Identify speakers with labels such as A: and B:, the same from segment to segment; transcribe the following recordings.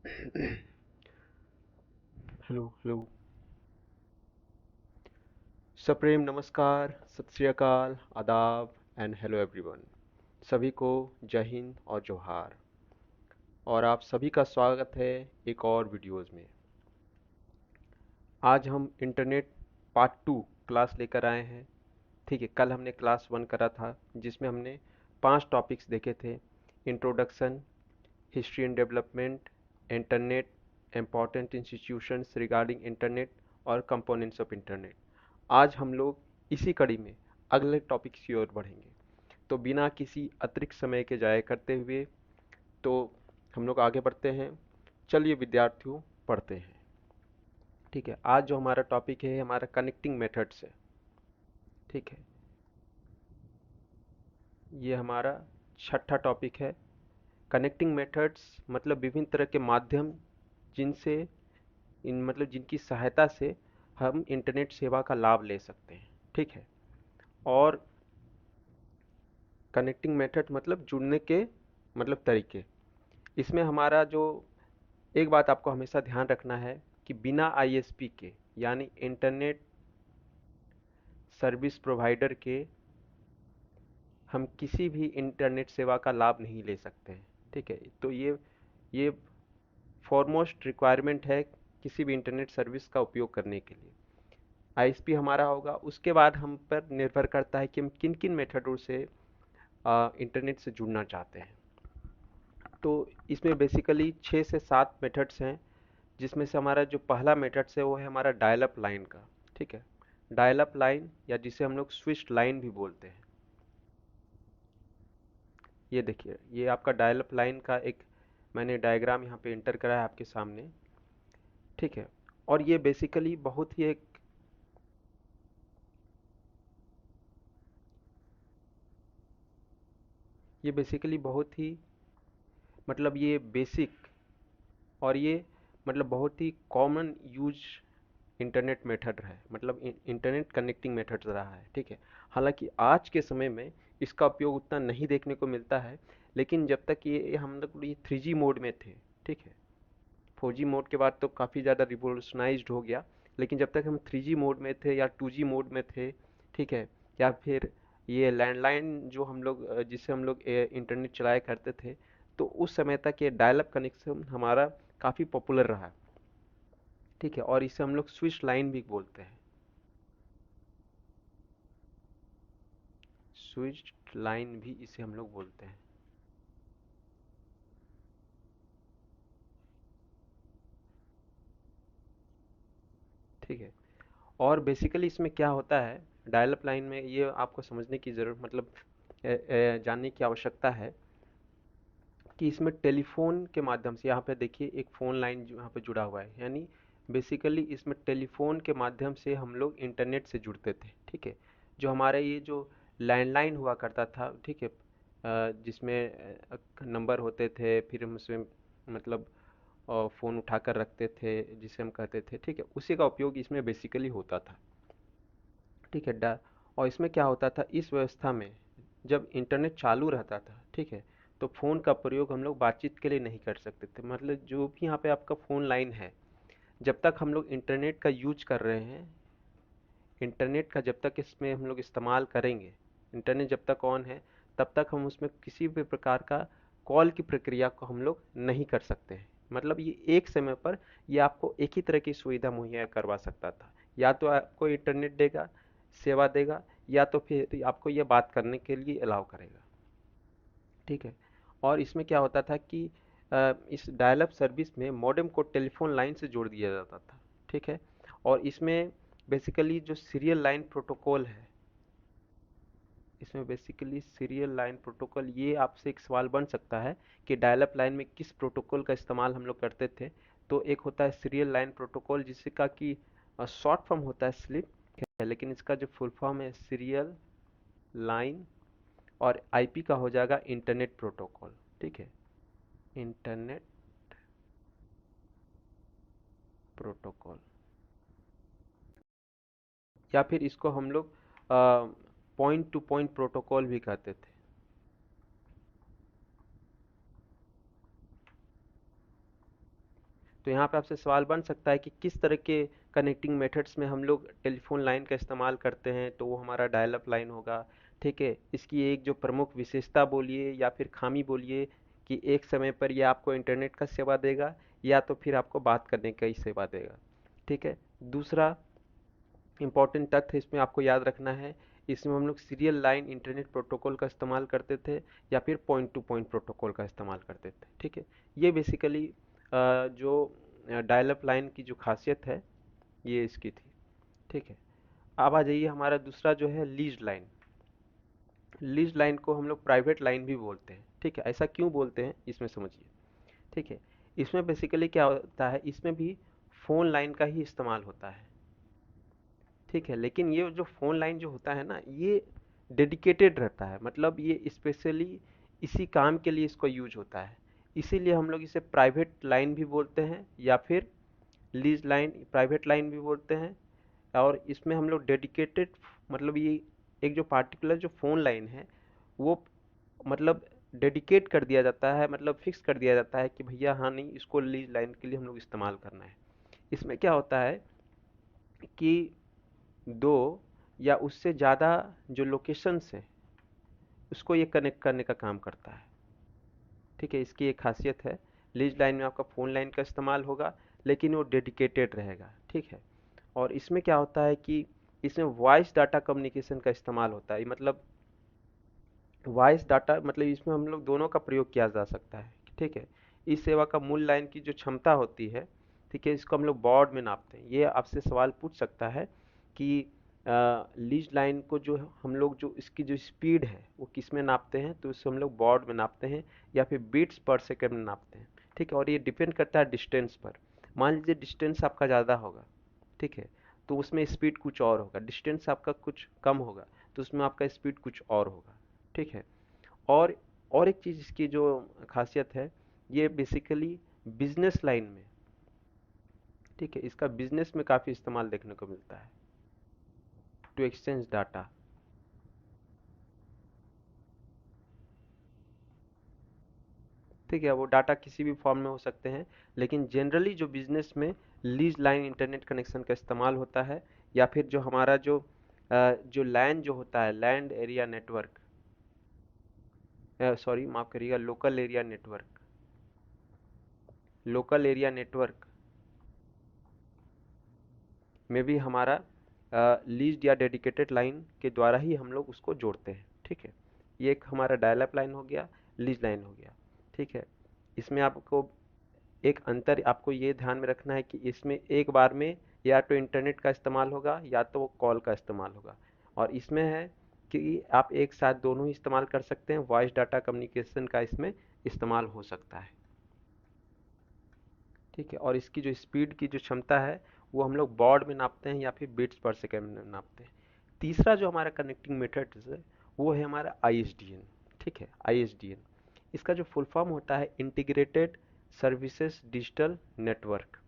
A: Hello hello. सप्रेम नमस्कार, सत श्री अकाल, आदाब एंड हेलो एवरीवन। सभी को जय हिंद और जोहार। और आप सभी का स्वागत है एक और वीडियोस में। आज हम इंटरनेट पार्ट 2 क्लास लेकर आए हैं। ठीक है, कल हमने क्लास 1 करा था जिसमें हमने 5 टॉपिक्स देखे थे। Introduction, history and development, internet, important institutions regarding internet और कंपोनेंट्स ऑफ इंटरनेट। आज हम लोग इसी कड़ी में अगले टॉपिक की ओर बढ़ेंगे। तो बिना किसी अतिरिक्त समय के जाया करते हुए तो हम लोग आगे बढ़ते हैं। चलिए विद्यार्थियों, पढ़ते हैं। ठीक है, आज जो हमारा टॉपिक है हमारा कनेक्टिंग मेथड्स है। ठीक है, ये हमारा छठा टॉपिक है। कनेक्टिंग मेथड्स मतलब विभिन्न तरह के माध्यम जिनसे इन मतलब जिनकी सहायता से हम इंटरनेट सेवा का लाभ ले सकते हैं। ठीक है, और कनेक्टिंग मेथड मतलब जुड़ने के तरीके। इसमें हमारा जो एक बात आपको हमेशा ध्यान रखना है कि बिना आईएसपी के यानी इंटरनेट सर्विस प्रोवाइडर के हम किसी भी इंटरनेट सेवा का लाभ नहीं ले सकते हैं। ठीक है, तो ये फॉरमोस्ट रिक्वायरमेंट है किसी भी इंटरनेट सर्विस का उपयोग करने के लिए। आईएसपी हमारा होगा, उसके बाद हम पर निर्भर करता है कि हम किन किन मेथडों से इंटरनेट से जुड़ना चाहते हैं। तो इसमें बेसिकली 6 से 7 मेथड्स हैं, जिसमें से हमारा जो पहला मेथड्स है वो है हमारा डायल अप लाइन का। ठीक है, डायल अप लाइन या जिसे हम लोग स्विच लाइन भी बोलते हैं। ये देखिए, ये आपका डायल अप लाइन का एक मैंने डायग्राम यहाँ पे इंटर करा है आपके सामने। ठीक है, और ये बेसिकली बहुत ही ये बेसिक और ये बहुत ही कॉमन यूज इंटरनेट मेथड है, इंटरनेट कनेक्टिंग मेथड रहा है। ठीक है, हालांकि आज के समय में इसका उपयोग उतना नहीं देखने को मिलता है, लेकिन जब तक ये हम लोग ये 3G मोड में थे। ठीक है, 4G मोड के बाद तो काफ़ी ज़्यादा रिवोल्यूशनाइज्ड हो गया, लेकिन जब तक हम 3G मोड में थे या 2G मोड में थे, ठीक है, या फिर ये लैंडलाइन जो हम लोग जिससे हम लोग इंटरनेट चलाया करते थे, तो उस समय तक ये डायल अप कनेक्शन हमारा काफ़ी पॉपुलर रहा। ठीक है, और इसे हम लोग स्विच लाइन भी बोलते हैं। स्विच लाइन भी इसे हम लोग बोलते हैं। ठीक है, और बेसिकली इसमें क्या होता है डायल अप लाइन में, ये आपको समझने की ज़रूरत जानने की आवश्यकता है कि इसमें टेलीफोन के माध्यम से, यहाँ पे देखिए एक फ़ोन लाइन जो यहाँ पे जुड़ा हुआ है, यानी बेसिकली इसमें टेलीफोन के माध्यम से हम लोग इंटरनेट से जुड़ते थे। ठीक है, जो हमारा ये जो लैंडलाइन हुआ करता था, ठीक है, जिसमें नंबर होते थे, फिर हम उसमें मतलब फ़ोन उठाकर रखते थे जिसे हम कहते थे। ठीक है, उसी का उपयोग इसमें बेसिकली होता था। ठीक है, डा और इसमें क्या होता था इस व्यवस्था में, जब इंटरनेट चालू रहता था, ठीक है, तो फ़ोन का प्रयोग हम लोग बातचीत के लिए नहीं कर सकते थे। जो भी यहाँ पे आपका फ़ोन लाइन है, जब तक हम लोग इंटरनेट का यूज कर रहे हैं, इंटरनेट का जब तक इसमें हम लोग इस्तेमाल करेंगे, इंटरनेट जब तक ऑन है, तब तक हम उसमें किसी भी प्रकार का कॉल की प्रक्रिया को हम लोग नहीं कर सकते हैं। ये एक समय पर ये आपको एक ही तरह की सुविधा मुहैया करवा सकता था। या तो आपको इंटरनेट देगा, सेवा देगा, या तो फिर आपको ये बात करने के लिए अलाउ करेगा। ठीक है, और इसमें क्या होता था कि इस डायल अप सर्विस में मॉडेम को टेलीफोन लाइन से जोड़ दिया जाता था। ठीक है, और इसमें बेसिकली जो सीरियल लाइन प्रोटोकॉल है, इसमें बेसिकली सीरियल लाइन प्रोटोकॉल, ये आपसे एक सवाल बन सकता है कि डायल अप लाइन में किस प्रोटोकॉल का इस्तेमाल हम लोग करते थे। तो एक होता है सीरियल लाइन प्रोटोकॉल, जिसका कि शॉर्ट फॉर्म होता है स्लिप है, लेकिन इसका जो फुल फॉर्म है सीरियल लाइन, और आईपी का हो जाएगा इंटरनेट प्रोटोकॉल। ठीक है, इंटरनेट प्रोटोकॉल, या फिर इसको हम लोग पॉइंट टू पॉइंट प्रोटोकॉल भी कहते थे। तो यहाँ पे आपसे सवाल बन सकता है कि किस तरह के कनेक्टिंग मेथड्स में हम लोग टेलीफोन लाइन का इस्तेमाल करते हैं, तो वो हमारा डायल अप लाइन होगा। ठीक है, इसकी एक जो प्रमुख विशेषता बोलिए या फिर खामी बोलिए कि एक समय पर ये आपको इंटरनेट का सेवा देगा या तो फिर आपको बात करने का ही सेवा देगा। ठीक है। दूसरा इंपॉर्टेंट तथ्य इसमें आपको याद रखना है, इसमें हम लोग सीरियल लाइन इंटरनेट प्रोटोकॉल का इस्तेमाल करते थे या फिर पॉइंट टू पॉइंट प्रोटोकॉल का इस्तेमाल करते थे। ठीक है, ये बेसिकली जो डायल अप लाइन की जो खासियत है ये इसकी थी। ठीक है, अब आ जाइए हमारा दूसरा जो है लीज लाइन। लीज लाइन को हम लोग प्राइवेट लाइन भी बोलते हैं। ठीक है, ऐसा क्यों बोलते हैं इसमें समझिए। ठीक है, इसमें बेसिकली क्या होता है, इसमें भी फोन लाइन का ही इस्तेमाल होता है। ठीक है, लेकिन ये जो फोन लाइन जो होता है ना, ये डेडिकेटेड रहता है, मतलब ये स्पेशली इसी काम के लिए इसको यूज होता है। इसीलिए हम लोग इसे प्राइवेट लाइन भी बोलते हैं या फिर लीज लाइन, प्राइवेट लाइन भी बोलते हैं। और इसमें हम लोग डेडिकेटेड, मतलब ये एक जो पार्टिकुलर जो फोन लाइन है वो मतलब डेडिकेट कर दिया जाता है, मतलब फिक्स कर दिया जाता है कि भैया हाँ नहीं, इसको लीज लाइन के लिए हम लोग इस्तेमाल करना है। इसमें क्या होता है कि दो या उससे ज़्यादा जो लोकेशंस हैं उसको ये कनेक्ट करने का काम करता है। ठीक है, इसकी एक खासियत है, लीज लाइन में आपका फ़ोन लाइन का इस्तेमाल होगा लेकिन वो डेडिकेटेड रहेगा। ठीक है, और इसमें क्या होता है कि इसमें वॉइस डाटा कम्युनिकेशन का इस्तेमाल होता है, मतलब वॉइस डाटा, मतलब इसमें हम लोग दोनों का प्रयोग किया जा सकता है। ठीक है, इस सेवा का मूल लाइन की जो क्षमता होती है, ठीक है, इसको हम लोग बाud में नापते हैं। ये आपसे सवाल पूछ सकता है कि लीज लाइन को जो हम लोग जो इसकी जो स्पीड है वो किस में नापते हैं, तो इसको हम लोग बाud में नापते हैं या फिर बीट्स पर सेकेंड में नापते हैं। ठीक है, और ये डिपेंड करता है डिस्टेंस पर। मान लीजिए डिस्टेंस आपका ज़्यादा होगा, ठीक है, तो उसमें स्पीड कुछ और होगा। डिस्टेंस आपका कुछ कम होगा तो उसमें आपका स्पीड कुछ और होगा। ठीक है, और और एक चीज़ इसकी जो खासियत है, ये बेसिकली बिजनेस लाइन में, ठीक है, इसका बिजनेस में काफ़ी इस्तेमाल देखने को मिलता है, टू एक्सचेंज डाटा। ठीक है, वो डाटा किसी भी फॉर्म में हो सकते हैं, लेकिन जनरली जो बिजनेस में लीज लाइन इंटरनेट कनेक्शन का इस्तेमाल होता है, या फिर जो हमारा जो लैन जो होता है, लैंड एरिया नेटवर्क, सॉरी माफ करिएगा, local area network, local area network में भी हमारा लीज्ड या डेडिकेटेड लाइन के द्वारा ही हम लोग उसको जोड़ते हैं। ठीक है, ये एक हमारा डायल अप लाइन हो गया, लीज लाइन हो गया। ठीक है, इसमें आपको एक अंतर आपको ये ध्यान में रखना है कि इसमें एक बार में या तो इंटरनेट का इस्तेमाल होगा या तो वो कॉल का इस्तेमाल होगा, और इसमें है कि आप एक साथ दोनों ही इस्तेमाल कर सकते हैं, वॉइस डाटा कम्युनिकेशन का इसमें इस्तेमाल हो सकता है। ठीक है, और इसकी जो स्पीड की जो क्षमता है वो हम लोग बाud में नापते हैं या फिर बिट्स पर सेकेंड में नापते हैं। तीसरा जो हमारा कनेक्टिंग मेथड है वो है हमारा आईएसडीएन। ठीक है, आईएसडीएन, इसका जो फुल फॉर्म होता है इंटीग्रेटेड सर्विसेज डिजिटल नेटवर्क।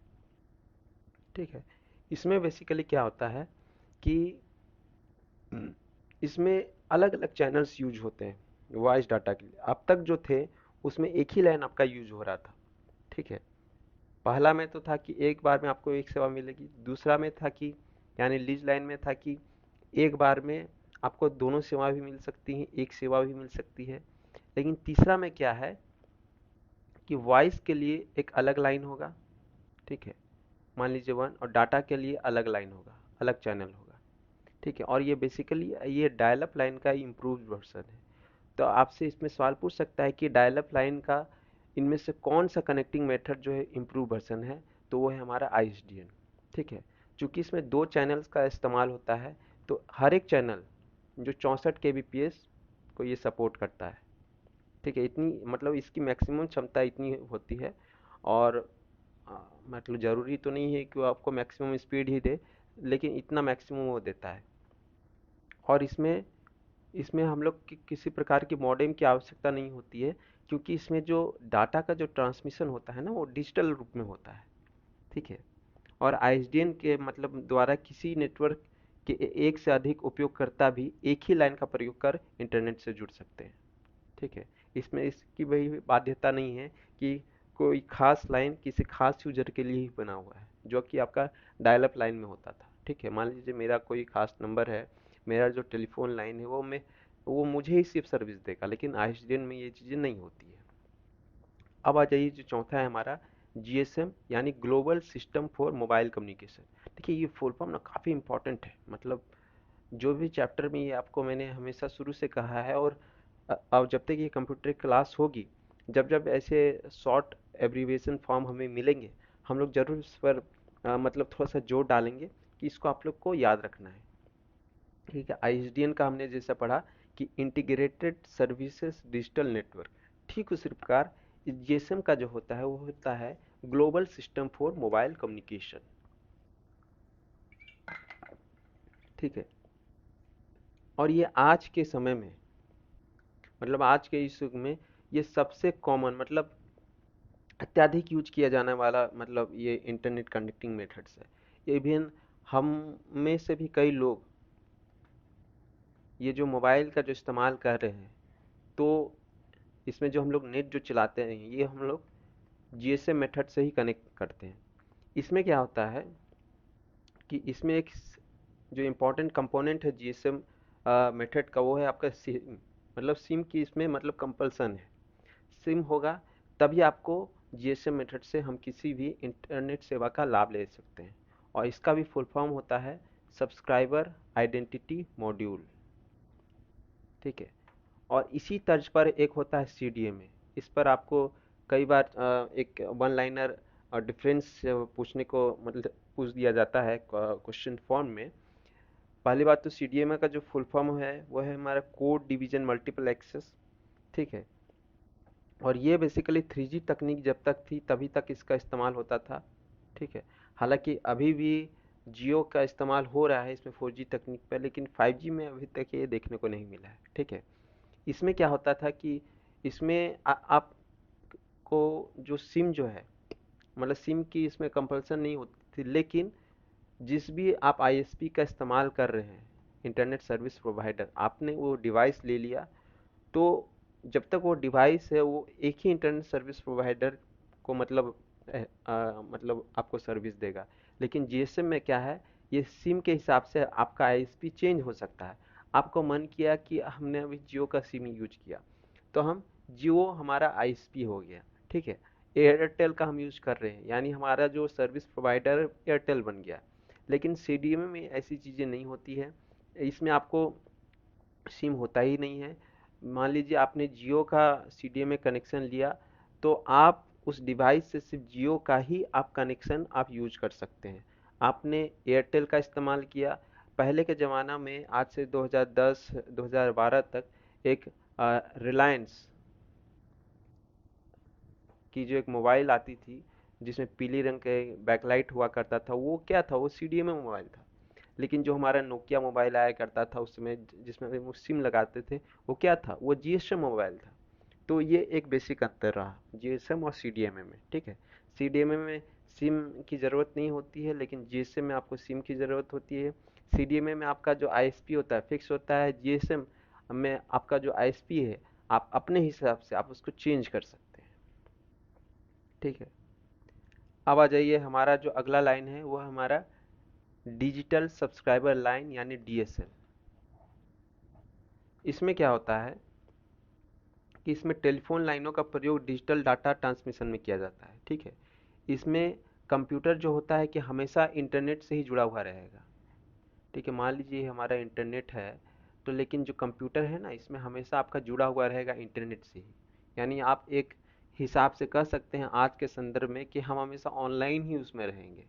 A: ठीक है, इसमें बेसिकली क्या होता है कि इसमें अलग अलग चैनल्स यूज होते हैं वॉइस डाटा के लिए। अब तक जो थे उसमें एक ही लाइन आपका यूज हो रहा था। ठीक है, पहला में तो था कि एक बार में आपको एक सेवा मिलेगी, दूसरा में था कि यानी लीज लाइन में था कि एक बार में आपको दोनों सेवा भी मिल सकती हैं, एक सेवा भी मिल सकती है। लेकिन तीसरा में क्या है कि वॉइस के लिए एक अलग लाइन होगा, ठीक है, मान लीजिए वन, और डाटा के लिए अलग लाइन होगा, अलग चैनल होगा। ठीक है, और ये बेसिकली ये डायल अप लाइन का इम्प्रूव वर्जन है। तो आपसे इसमें सवाल पूछ सकता है कि डायल अप लाइन का इनमें से कौन सा कनेक्टिंग मेथड जो है इम्प्रूव वर्जन है, तो वो है हमारा आईएसडीएन। ठीक है, चूंकि इसमें दो चैनल्स का इस्तेमाल होता है तो हर एक चैनल जो 64 केबीपीएस को ये सपोर्ट करता है। ठीक है, इतनी मतलब इसकी मैक्सिमम क्षमता इतनी होती है, और मतलब ज़रूरी तो नहीं है कि वो आपको मैक्सिमम स्पीड ही दे, लेकिन इतना मैक्सिमम वो देता है। और इसमें इसमें हम लोग की किसी प्रकार की मॉडेम की आवश्यकता नहीं होती है, क्योंकि इसमें जो डाटा का जो ट्रांसमिशन होता है ना वो डिजिटल रूप में होता है। ठीक है, और आईएसडीएन के मतलब द्वारा किसी नेटवर्क के एक से अधिक उपयोगकर्ता भी एक ही लाइन का प्रयोग कर इंटरनेट से जुड़ सकते हैं। ठीक है, इसमें इसकी वही बाध्यता नहीं है कि कोई खास लाइन किसी खास यूजर के लिए ही बना हुआ है, जो कि आपका डायल अप लाइन में होता था। ठीक है, मान लीजिए मेरा कोई खास नंबर है, मेरा जो टेलीफोन लाइन है वो मुझे ही सिर्फ सर्विस देगा, लेकिन आईएसडीएन में ये चीज़ें नहीं होती है। अब आ जाइए, जो चौथा है हमारा जीएसएम, यानी global system for mobile communication. देखिए ये फुल फॉर्म ना काफ़ी इंपॉर्टेंट है, मतलब जो भी चैप्टर में ये आपको मैंने हमेशा शुरू से कहा है, और अब जब तक ये कंप्यूटर क्लास होगी, जब जब ऐसे शॉर्ट एब्रीविएशन फॉर्म हमें मिलेंगे, हम लोग जरूर इस पर मतलब थोड़ा सा जोर डालेंगे कि इसको आप लोग को याद रखना है। ठीक है, आईएसडीएन का हमने जैसा पढ़ा कि इंटीग्रेटेड सर्विसेज डिजिटल नेटवर्क, ठीक उसी प्रकार जीएसएम का जो होता है वो होता है global system for mobile communication. ठीक है, और ये आज के समय में, मतलब आज के इस युग में ये सबसे कॉमन, मतलब अत्यधिक यूज किया जाने वाला, मतलब ये इंटरनेट कनेक्टिंग मेथड्स है। इवन हम में से भी कई लोग ये जो मोबाइल का जो इस्तेमाल कर रहे हैं, तो इसमें जो हम लोग नेट जो चलाते हैं, ये हम लोग जीएसएम मेथड से ही कनेक्ट करते हैं। इसमें क्या होता है कि इसमें एक जो इम्पोर्टेंट कंपोनेंट है जीएसएम मेथड का, वो है आपका सिम। मतलब सिम की इसमें मतलब कंपल्सन है, सिम होगा तभी आपको जीएसएम मेथड से हम किसी भी इंटरनेट सेवा का लाभ ले सकते हैं। और इसका भी फुल फॉर्म होता है सब्सक्राइबर आइडेंटिटी मॉड्यूल। ठीक है, और इसी तर्ज पर एक होता है सीडीएमए। इस पर आपको कई बार एक वन लाइनर डिफरेंस पूछने को मतलब पूछ दिया जाता है क्वेश्चन फॉर्म में। पहली बात तो सीडीएमए का जो फुल फॉर्म है वो है हमारा कोड डिवीजन मल्टीपल एक्सेस। ठीक है, और ये बेसिकली 3G तकनीक जब तक थी तभी तक इसका इस्तेमाल होता था। ठीक है, हालांकि अभी भी जियो का इस्तेमाल हो रहा है इसमें 4G तकनीक पर, लेकिन 5G में अभी तक ये देखने को नहीं मिला है। ठीक है, इसमें क्या होता था कि इसमें आपको जो सिम जो है, मतलब सिम की इसमें कंपल्सन नहीं होती थी, लेकिन जिस भी आप आईएसपी का इस्तेमाल कर रहे हैं, इंटरनेट सर्विस प्रोवाइडर, आपने वो डिवाइस ले लिया, तो जब तक वो डिवाइस है वो एक ही इंटरनेट सर्विस प्रोवाइडर को मतलब मतलब आपको सर्विस देगा। लेकिन जीएसएम में क्या है, ये सिम के हिसाब से आपका आईएसपी चेंज हो सकता है। आपको मन किया कि हमने अभी जियो का सिम यूज किया, तो हम जियो हमारा आईएसपी हो गया। ठीक है, एयरटेल का हम यूज कर रहे हैं, यानी हमारा जो सर्विस प्रोवाइडर एयरटेल बन गया। लेकिन सीडीएम में ऐसी चीज़ें नहीं होती है, इसमें आपको सिम होता ही नहीं है। मान लीजिए आपने जियो का सीडीएमए कनेक्शन लिया, तो आप उस डिवाइस से सिर्फ जियो का ही आप कनेक्शन आप यूज कर सकते हैं। आपने एयरटेल का इस्तेमाल किया, पहले के ज़माना में आज से 2010 2012 तक एक रिलायंस की जो एक मोबाइल आती थी जिसमें पीली रंग के बैकलाइट हुआ करता था, वो क्या था, वो सीडीएमए मोबाइल था। लेकिन जो हमारा नोकिया मोबाइल आया करता था उस समय, जिसमें वो सिम लगाते थे, वो क्या था, वो जीएसएम मोबाइल था। तो ये एक बेसिक अंतर रहा जीएसएम और सीडीएमए में। ठीक है, सीडीएमए में सिम की ज़रूरत नहीं होती है, लेकिन जीएसएम में आपको सिम की ज़रूरत होती है। सीडीएमए में आपका जो आईएसपी होता है फिक्स होता है, जीएसएम में आपका जो आईएसपी है आप अपने हिसाब से आप उसको चेंज कर सकते हैं। ठीक है, अब आ जाइए, हमारा जो अगला लाइन है वो हमारा डिजिटल सब्सक्राइबर लाइन यानी डीएसएल। इसमें क्या होता है कि इसमें टेलीफोन लाइनों का प्रयोग डिजिटल डाटा ट्रांसमिशन में किया जाता है। ठीक है, इसमें कंप्यूटर जो होता है कि हमेशा इंटरनेट से ही जुड़ा हुआ रहेगा। ठीक है, मान लीजिए हमारा इंटरनेट है, तो लेकिन जो कंप्यूटर है ना, इसमें हमेशा आपका जुड़ा हुआ रहेगा इंटरनेट से ही। यानी आप एक हिसाब से कह सकते हैं आज के संदर्भ में कि हम हमेशा ऑनलाइन ही उसमें रहेंगे।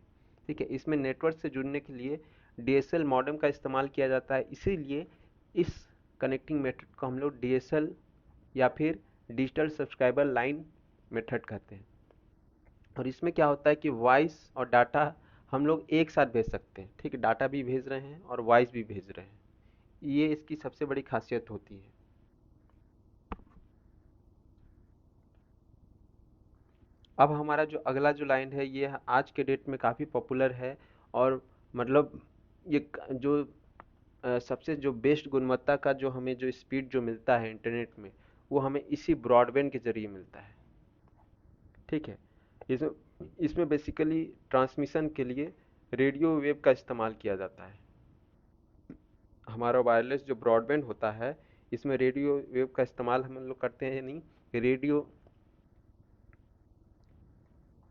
A: ठीक है, इसमें नेटवर्क से जुड़ने के लिए डीएसएल मॉडेम का इस्तेमाल किया जाता है, इसीलिए इस कनेक्टिंग मेथड को हम लोग डीएसएल या फिर डिजिटल सब्सक्राइबर लाइन मेथड कहते हैं। और इसमें क्या होता है कि वॉइस और डाटा हम लोग एक साथ भेज सकते हैं। ठीक है, डाटा भी भेज रहे हैं और वॉइस भी भेज रहे हैं, ये इसकी सबसे बड़ी खासियत होती है। अब हमारा जो अगला जो लाइन है ये आज के डेट में काफ़ी पॉपुलर है, और मतलब ये जो सबसे जो बेस्ट गुणवत्ता का जो हमें जो स्पीड जो मिलता है इंटरनेट में, वो हमें इसी ब्रॉडबैंड के जरिए मिलता है। ठीक है। इसमें इसमें बेसिकली ट्रांसमिशन के लिए रेडियो वेव का इस्तेमाल किया जाता है। हमारा वायरलेस जो ब्रॉडबैंड होता है, इसमें रेडियो वेव का इस्तेमाल हम लोग करते हैं, नहीं, रेडियो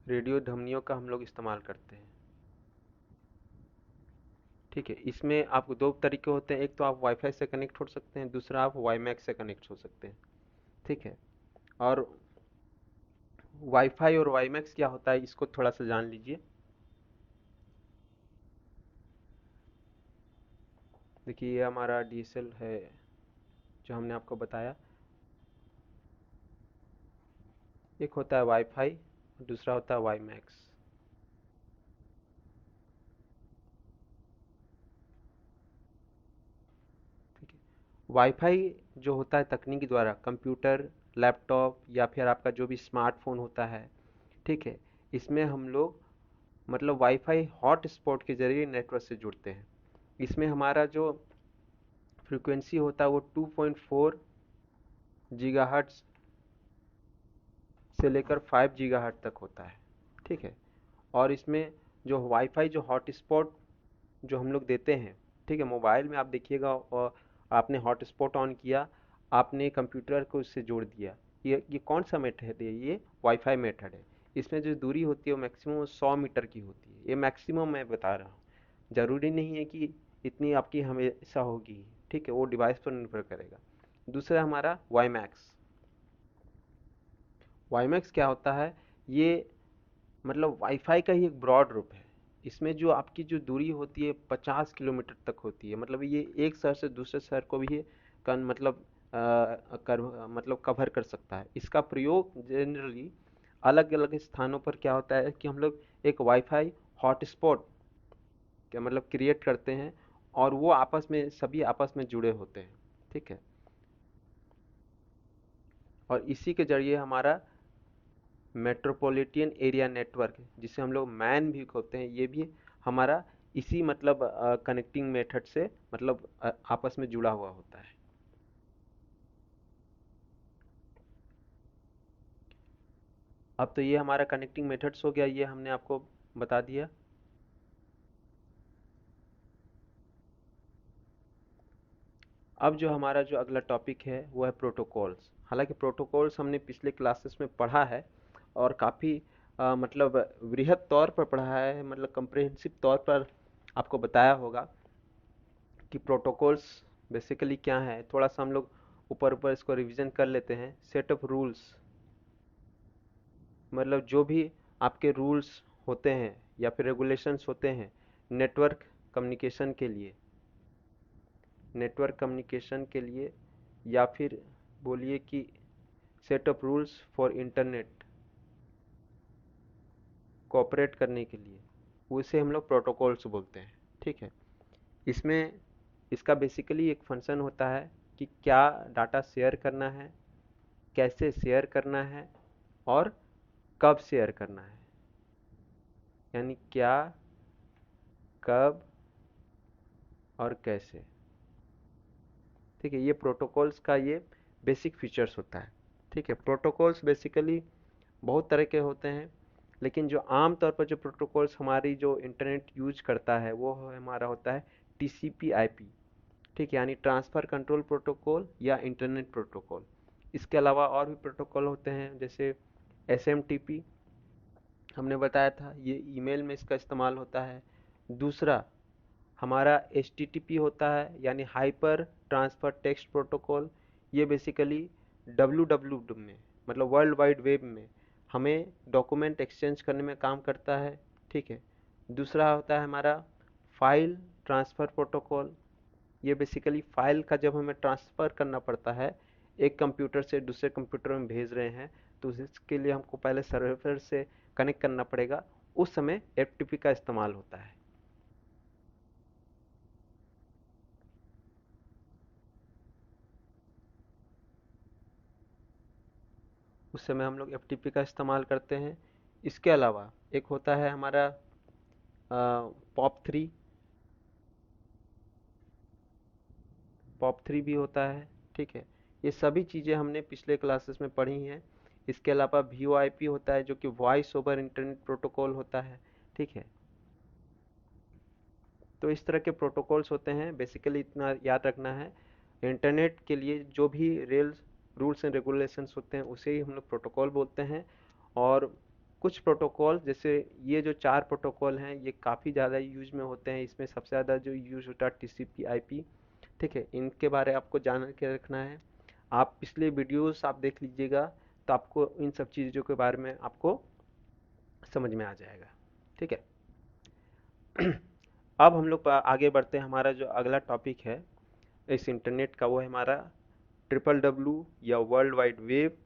A: रेडियो ध्वनियों का हम लोग इस्तेमाल करते हैं। ठीक है। इसमें आपको दो तरीके होते हैं, एक तो आप वाईफाई से कनेक्ट हो सकते हैं, दूसरा आप वाईमैक्स से कनेक्ट हो सकते हैं। ठीक है। और वाईफाई और वाईमैक्स क्या होता है, इसको थोड़ा सा जान लीजिए। देखिए, ये हमारा डीएसएल है जो हमने आपको बताया। एक होता है वाईफाई, दूसरा होता है वाईमैक्स। ठीक है। वाईफाई जो होता है तकनीकी द्वारा कंप्यूटर, लैपटॉप या फिर आपका जो भी स्मार्टफोन होता है, ठीक है, इसमें हम लोग मतलब वाईफाई हॉटस्पॉट के जरिए नेटवर्क से जुड़ते हैं। इसमें हमारा जो फ्रीक्वेंसी होता है वो 2.4 गीगाहर्ट्ज से लेकर 5 गीगाहर्ट्ज तक होता है। ठीक है। और इसमें जो वाईफाई जो हॉटस्पॉट जो हम लोग देते हैं, ठीक है, मोबाइल में आप देखिएगा, और आपने हॉटस्पॉट ऑन किया, आपने कंप्यूटर को इससे जोड़ दिया। ये कौन सा मेथड है, ये वाईफाई मेथड है। इसमें जो दूरी होती है वो मैक्सिमम 100 मीटर की होती है, ये मैक्सिमम मैं बता रहा हूँ। ज़रूरी नहीं है कि इतनी आपकी हमेशा होगी। ठीक है, वो डिवाइस पर निर्भर करेगा। दूसरा हमारा वाईमैक्स। वाईमैक्स क्या होता है, ये मतलब वाईफाई का ही एक ब्रॉड रूप है। इसमें जो आपकी जो दूरी होती है 50 किलोमीटर तक होती है, मतलब ये एक शहर से दूसरे शहर को भी कन मतलब मतलब कवर कर सकता है। इसका प्रयोग जनरली अलग अलग स्थानों पर क्या होता है कि हम लोग एक वाईफाई हॉटस्पॉट क्या मतलब क्रिएट करते हैं, और वो आपस में सभी आपस में जुड़े होते हैं। ठीक है। और इसी के जरिए हमारा मेट्रोपॉलिटन एरिया नेटवर्क, जिसे हम लोग मैन भी कहते हैं, ये भी हमारा इसी मतलब कनेक्टिंग मेथड से मतलब आपस में जुड़ा हुआ होता है। अब तो ये हमारा कनेक्टिंग मेथड्स हो गया, ये हमने आपको बता दिया। अब जो हमारा जो अगला टॉपिक है वो है प्रोटोकॉल्स। हालांकि प्रोटोकॉल्स हमने पिछले क्लासेस में पढ़ा है, और काफ़ी मतलब वृहद तौर पर पढ़ा है, मतलब कंप्रिहेंसिव तौर पर आपको बताया होगा कि प्रोटोकॉल्स बेसिकली क्या है। थोड़ा सा हम लोग ऊपर ऊपर इसको रिवीजन कर लेते हैं। सेट ऑफ रूल्स, मतलब जो भी आपके रूल्स होते हैं या फिर रेगुलेशंस होते हैं नेटवर्क कम्युनिकेशन के लिए, नेटवर्क कम्युनिकेशन के लिए, या फिर बोलिए कि set of rules for internet cooperate करने के लिए, उसे हम लोग प्रोटोकॉल्स बोलते हैं। ठीक है। इसमें इसका बेसिकली एक फंक्शन होता है कि क्या डाटा शेयर करना है, कैसे शेयर करना है, और कब शेयर करना है। यानी क्या, कब और कैसे। ठीक है, ये प्रोटोकॉल्स का ये बेसिक फीचर्स होता है। ठीक है। प्रोटोकॉल्स बेसिकली बहुत तरह के होते हैं, लेकिन जो आम तौर पर जो प्रोटोकॉल्स हमारी जो इंटरनेट यूज करता है वो हमारा होता है टीसीपी आईपी। ठीक है, यानी ट्रांसफ़र कंट्रोल प्रोटोकॉल या इंटरनेट प्रोटोकॉल। इसके अलावा और भी प्रोटोकॉल होते हैं, जैसे एसएमटीपी हमने बताया था, ये ईमेल में इसका इस्तेमाल होता है। दूसरा हमारा एचटीटीपी होता है, यानी हाइपर ट्रांसफर टेक्स्ट प्रोटोकॉल। ये बेसिकली डब्ल्यू में मतलब वर्ल्ड वाइड वेब में हमें डॉक्यूमेंट एक्सचेंज करने में काम करता है। ठीक है। दूसरा होता है हमारा फाइल ट्रांसफ़र प्रोटोकॉल। ये बेसिकली फाइल का जब हमें ट्रांसफ़र करना पड़ता है, एक कंप्यूटर से दूसरे कंप्यूटर में भेज रहे हैं, तो इसके लिए हमको पहले सर्वर से कनेक्ट करना पड़ेगा, उस समय एफटीपी का इस्तेमाल होता है। उस समय हम लोग एफटीपी का इस्तेमाल करते हैं। इसके अलावा एक होता है हमारा पॉप 3। पॉप 3 भी होता है। ठीक है। ये सभी चीज़ें हमने पिछले क्लासेस में पढ़ी हैं। इसके अलावा VoIP होता है जो कि वॉइस ओवर इंटरनेट प्रोटोकॉल होता है। ठीक है, तो इस तरह के प्रोटोकॉल्स होते हैं। बेसिकली इतना याद रखना है, इंटरनेट के लिए जो भी रूल्स एंड रेगुलेशंस होते हैं उसे ही हम लोग प्रोटोकॉल बोलते हैं। और कुछ प्रोटोकॉल, जैसे ये जो 4 प्रोटोकॉल हैं, ये काफ़ी ज़्यादा यूज में होते हैं। इसमें सबसे ज़्यादा जो यूज होता है TCP/IP। ठीक है, इनके बारे आपको जान के रखना है। आप पिछले वीडियोस आप देख लीजिएगा, तो आपको इन सब चीज़ों के बारे में आपको समझ में आ जाएगा। ठीक है। अब हम लोग आगे बढ़ते हैं। हमारा जो अगला टॉपिक है इस इंटरनेट का, वो है हमारा WWW या वर्ल्ड वाइड वेब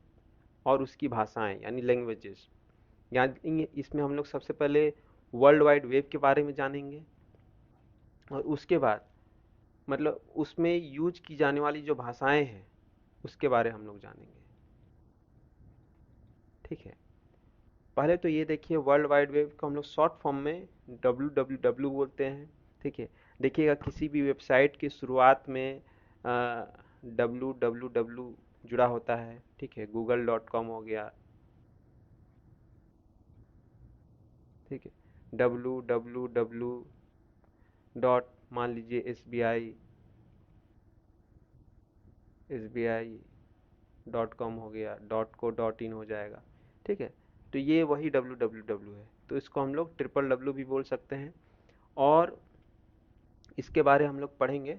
A: और उसकी भाषाएं यानी लैंग्वेजेस। यानी इसमें हम लोग सबसे पहले वर्ल्ड वाइड वेब के बारे में जानेंगे, और उसके बाद मतलब उसमें यूज की जाने वाली जो भाषाएं हैं उसके बारे में हम लोग जानेंगे। ठीक है, पहले तो ये देखिए, वर्ल्ड वाइड वेब को हम लोग शॉर्ट फॉर्म में WWW बोलते हैं। ठीक है, देखिएगा किसी भी वेबसाइट की शुरुआत में WWW जुड़ा होता है। ठीक है, google.com हो गया। ठीक है, WWW डॉट, मान लीजिए SBI.com हो गया, .co.in हो जाएगा। ठीक है, तो ये वही WWW है, तो इसको हम लोग WWW भी बोल सकते हैं। और इसके बारे हम लोग पढ़ेंगे।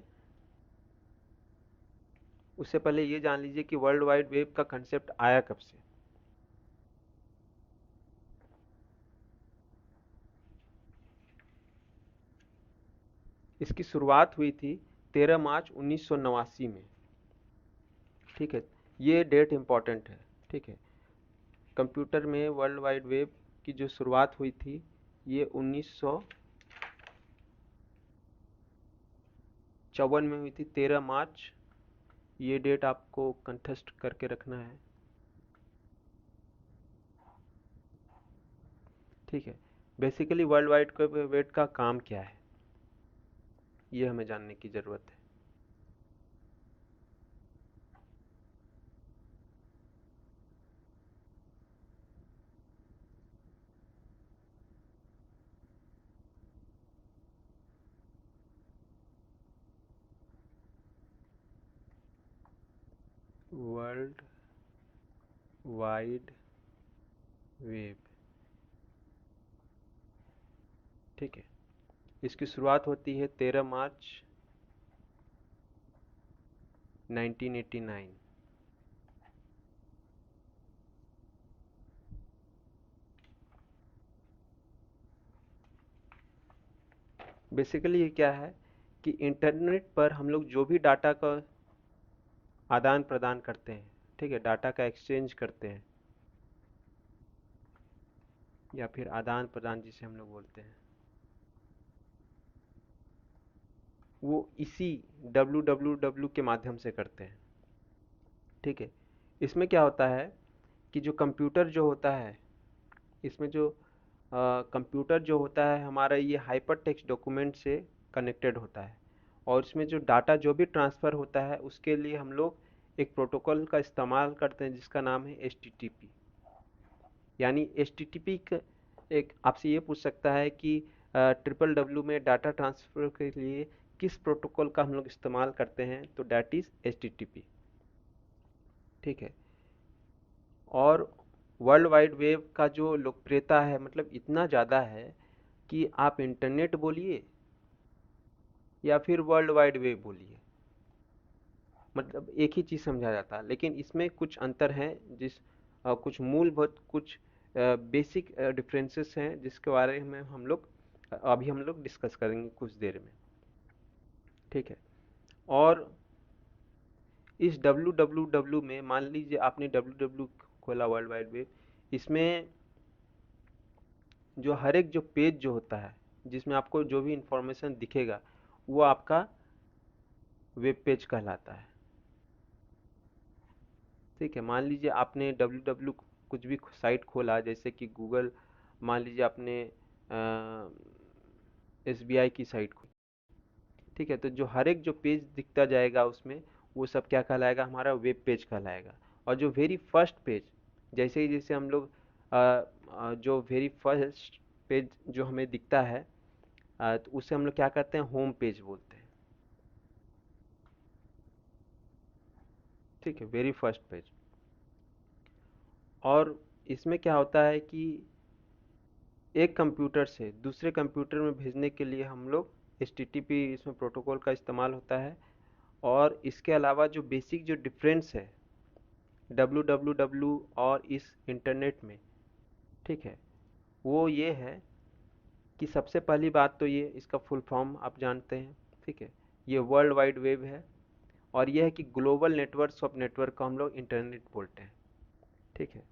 A: उससे पहले ये जान लीजिए कि वर्ल्ड वाइड वेब का कंसेप्ट आया कब से। इसकी शुरुआत हुई थी 13 मार्च 1989 में। ठीक है, ये डेट इम्पॉर्टेंट है। ठीक है, कंप्यूटर में वर्ल्ड वाइड वेब की जो शुरुआत हुई थी ये 1954 में हुई थी, 13 मार्च। ये डेट आपको कंठस्थ करके रखना है। ठीक है, बेसिकली वर्ल्ड वाइड वेब का काम क्या है ये हमें जानने की ज़रूरत है। World wide web. ठीक है, इसकी शुरुआत होती है 13 मार्च 1989। बेसिकली ये क्या है कि इंटरनेट पर हम लोग जो भी डाटा का आदान प्रदान करते हैं, ठीक है, डाटा का एक्सचेंज करते हैं, या फिर आदान प्रदान जिसे हम लोग बोलते हैं, वो इसी WWW के माध्यम से करते हैं। ठीक है, इसमें क्या होता है कि जो कंप्यूटर जो होता है, इसमें जो कंप्यूटर जो होता है हमारा, ये हाइपर टेक्स्ट डॉक्यूमेंट से कनेक्टेड होता है। और इसमें जो डाटा जो भी ट्रांसफ़र होता है उसके लिए हम लोग एक प्रोटोकॉल का इस्तेमाल करते हैं जिसका नाम है HTTP। यानी HTTP एक आपसे ये पूछ सकता है कि WWW में डाटा ट्रांसफ़र के लिए किस प्रोटोकॉल का हम लोग इस्तेमाल करते हैं, तो डैट इज़ HTTP। ठीक है, और वर्ल्ड वाइड वेब का जो लोकप्रियता है मतलब इतना ज़्यादा है कि आप इंटरनेट बोलिए या फिर वर्ल्ड वाइड वेब बोलिए, मतलब एक ही चीज़ समझा जाता है। लेकिन इसमें कुछ अंतर हैं, कुछ मूलभूत, कुछ बेसिक डिफरेंसेस हैं जिसके बारे में हम लोग अभी हम लोग डिस्कस करेंगे कुछ देर में। ठीक है, और इस WWW में मान लीजिए आपने WWW खोला, वर्ल्ड वाइड वेब, इसमें जो हर एक जो पेज जो होता है जिसमें आपको जो भी इंफॉर्मेशन दिखेगा वो आपका वेब पेज कहलाता है। ठीक है, मान लीजिए आपने WWW कुछ भी साइट खोला, जैसे कि गूगल, मान लीजिए आपने SBI की साइट खोली। ठीक है, तो जो हर एक जो पेज दिखता जाएगा उसमें, वो सब क्या कहलाएगा, हमारा वेब पेज कहलाएगा। और जो वेरी फर्स्ट पेज जैसे ही जैसे हम लोग जो वेरी फर्स्ट पेज जो हमें दिखता है, तो उसे हम लोग क्या करते हैं, होम पेज बोलते हैं। ठीक है, वेरी फर्स्ट पेज। और इसमें क्या होता है कि एक कंप्यूटर से दूसरे कंप्यूटर में भेजने के लिए हम लोग HTTP इसमें प्रोटोकॉल का इस्तेमाल होता है। और इसके अलावा जो बेसिक जो डिफरेंस है www और इस इंटरनेट में, ठीक है, वो ये है कि सबसे पहली बात तो ये इसका फुल फॉर्म आप जानते हैं। ठीक है, ये वर्ल्ड वाइड वेब है। और यह है कि ग्लोबल नेटवर्क ऑफ नेटवर्क को हम लोग इंटरनेट बोलते हैं। ठीक है,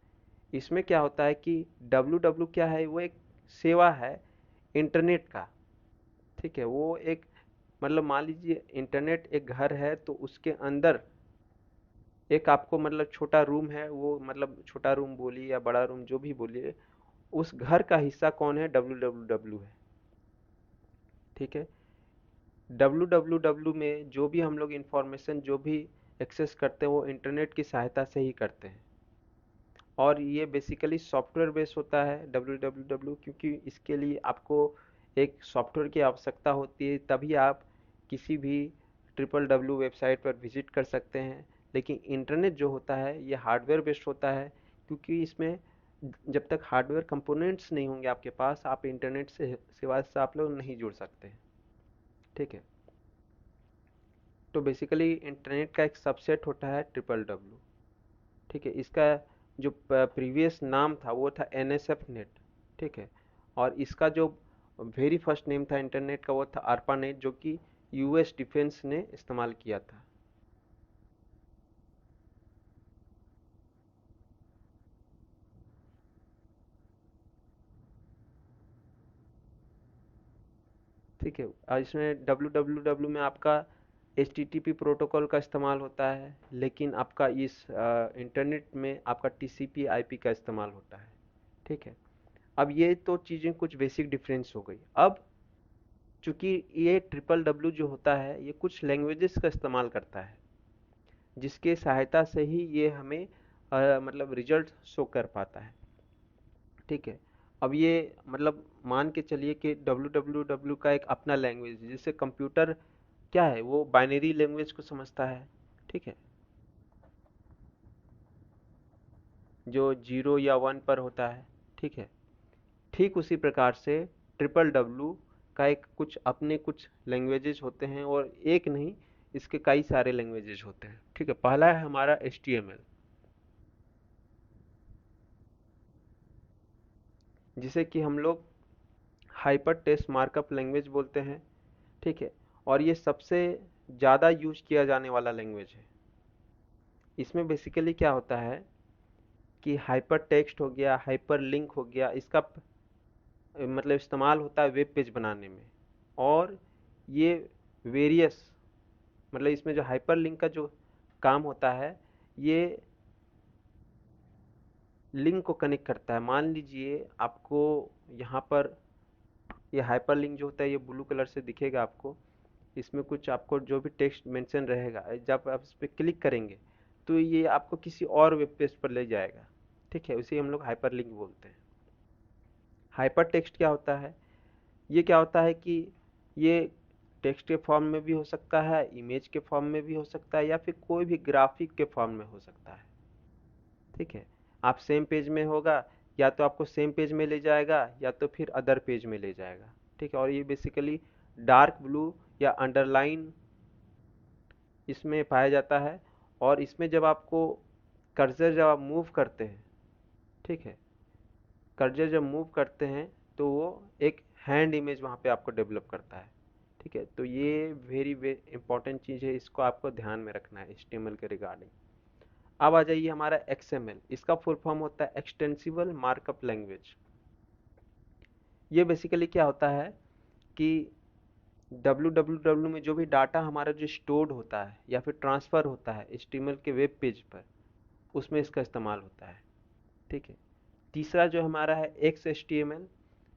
A: इसमें क्या होता है कि डब्ल्यू क्या है, वो एक सेवा है इंटरनेट का। ठीक है, वो एक मतलब मान लीजिए इंटरनेट एक घर है, तो उसके अंदर एक आपको मतलब छोटा रूम है, वो मतलब छोटा रूम बोलिए या बड़ा रूम जो भी बोलिए, उस घर का हिस्सा कौन है, www है। ठीक है, www में जो भी हम लोग इंफॉर्मेशन जो भी एक्सेस करते हैं वो इंटरनेट की सहायता से ही करते हैं। और ये बेसिकली सॉफ्टवेयर बेस्ड होता है www, क्योंकि इसके लिए आपको एक सॉफ्टवेयर की आवश्यकता होती है, तभी आप किसी भी www वेबसाइट पर विजिट कर सकते हैं। लेकिन इंटरनेट जो होता है ये हार्डवेयर बेस्ड होता है, क्योंकि इसमें जब तक हार्डवेयर कंपोनेंट्स नहीं होंगे आपके पास, आप इंटरनेट से सेवा से आप लोग नहीं जुड़ सकते हैं। ठीक है, तो बेसिकली इंटरनेट का एक सबसेट होता है www। ठीक है, इसका जो प्रीवियस नाम था वो था NSF नेट। ठीक है, और इसका जो वेरी फर्स्ट नेम था इंटरनेट का वो था ARPA नेट, जो कि US डिफेंस ने इस्तेमाल किया था। ठीक है, और इसमें www में आपका HTTP प्रोटोकॉल का इस्तेमाल होता है, लेकिन आपका इस इंटरनेट में आपका TCP IP का इस्तेमाल होता है। ठीक है, अब ये तो चीज़ें कुछ बेसिक डिफरेंस हो गई। अब चूंकि ये www जो होता है ये कुछ लैंग्वेजेस का इस्तेमाल करता है, जिसके सहायता से ही ये हमें मतलब रिजल्ट शो कर पाता है। ठीक है, अब ये मतलब मान के चलिए कि www का एक अपना लैंग्वेज है, जिससे कंप्यूटर क्या है, वो बाइनरी लैंग्वेज को समझता है। ठीक है, जो जीरो या वन पर होता है। ठीक है, ठीक उसी प्रकार से www का एक कुछ अपने कुछ लैंग्वेजेस होते हैं, और एक नहीं, इसके कई सारे लैंग्वेजेस होते हैं। ठीक है, पहला है हमारा HTML, जिसे कि हम लोग हाइपर टेक्स्ट मार्कअप लैंग्वेज बोलते हैं। ठीक है, और ये सबसे ज़्यादा यूज किया जाने वाला लैंग्वेज है। इसमें बेसिकली क्या होता है कि हाइपर टेक्स्ट हो गया, हाइपर लिंक हो गया, इसका मतलब इस्तेमाल होता है वेब पेज बनाने में। और ये वेरियस मतलब इसमें जो हाइपर लिंक का जो काम होता है, ये लिंक को कनेक्ट करता है। मान लीजिए आपको यहाँ पर ये हाइपर लिंक जो होता है ये ब्लू कलर से दिखेगा आपको। इसमें कुछ आपको जो भी टेक्स्ट मेंशन रहेगा, जब आप इस पर क्लिक करेंगे तो ये आपको किसी और वेब पेज पर ले जाएगा। ठीक है, उसे हम लोग हाइपर लिंक बोलते हैं। हाइपर टेक्स्ट क्या होता है, ये क्या होता है कि ये टेक्स्ट के फॉर्म में भी हो सकता है, इमेज के फॉर्म में भी हो सकता है, या फिर कोई भी ग्राफिक के फॉर्म में हो सकता है। ठीक है, आप सेम पेज में होगा, या तो आपको सेम पेज में ले जाएगा या तो फिर अदर पेज में ले जाएगा। ठीक है, और ये बेसिकली डार्क ब्लू या अंडरलाइन इसमें पाया जाता है। और इसमें जब आपको कर्सर जब आप मूव करते हैं, ठीक है, कर्सर जब मूव करते हैं तो वो एक हैंड इमेज वहाँ पे आपको डेवलप करता है। ठीक है, तो ये वेरी इंपॉर्टेंट चीज़ है, इसको आपको ध्यान में रखना है HTML के रिगार्डिंग। अब आ जाइए हमारा XML, इसका फुल फॉर्म होता है एक्सटेंसिबल मार्कअप लैंग्वेज। ये बेसिकली क्या होता है कि www में जो भी डाटा हमारा जो स्टोर्ड होता है या फिर ट्रांसफ़र होता है HTML के वेब पेज पर, उसमें इसका इस्तेमाल होता है। ठीक है, तीसरा जो हमारा है XHTML,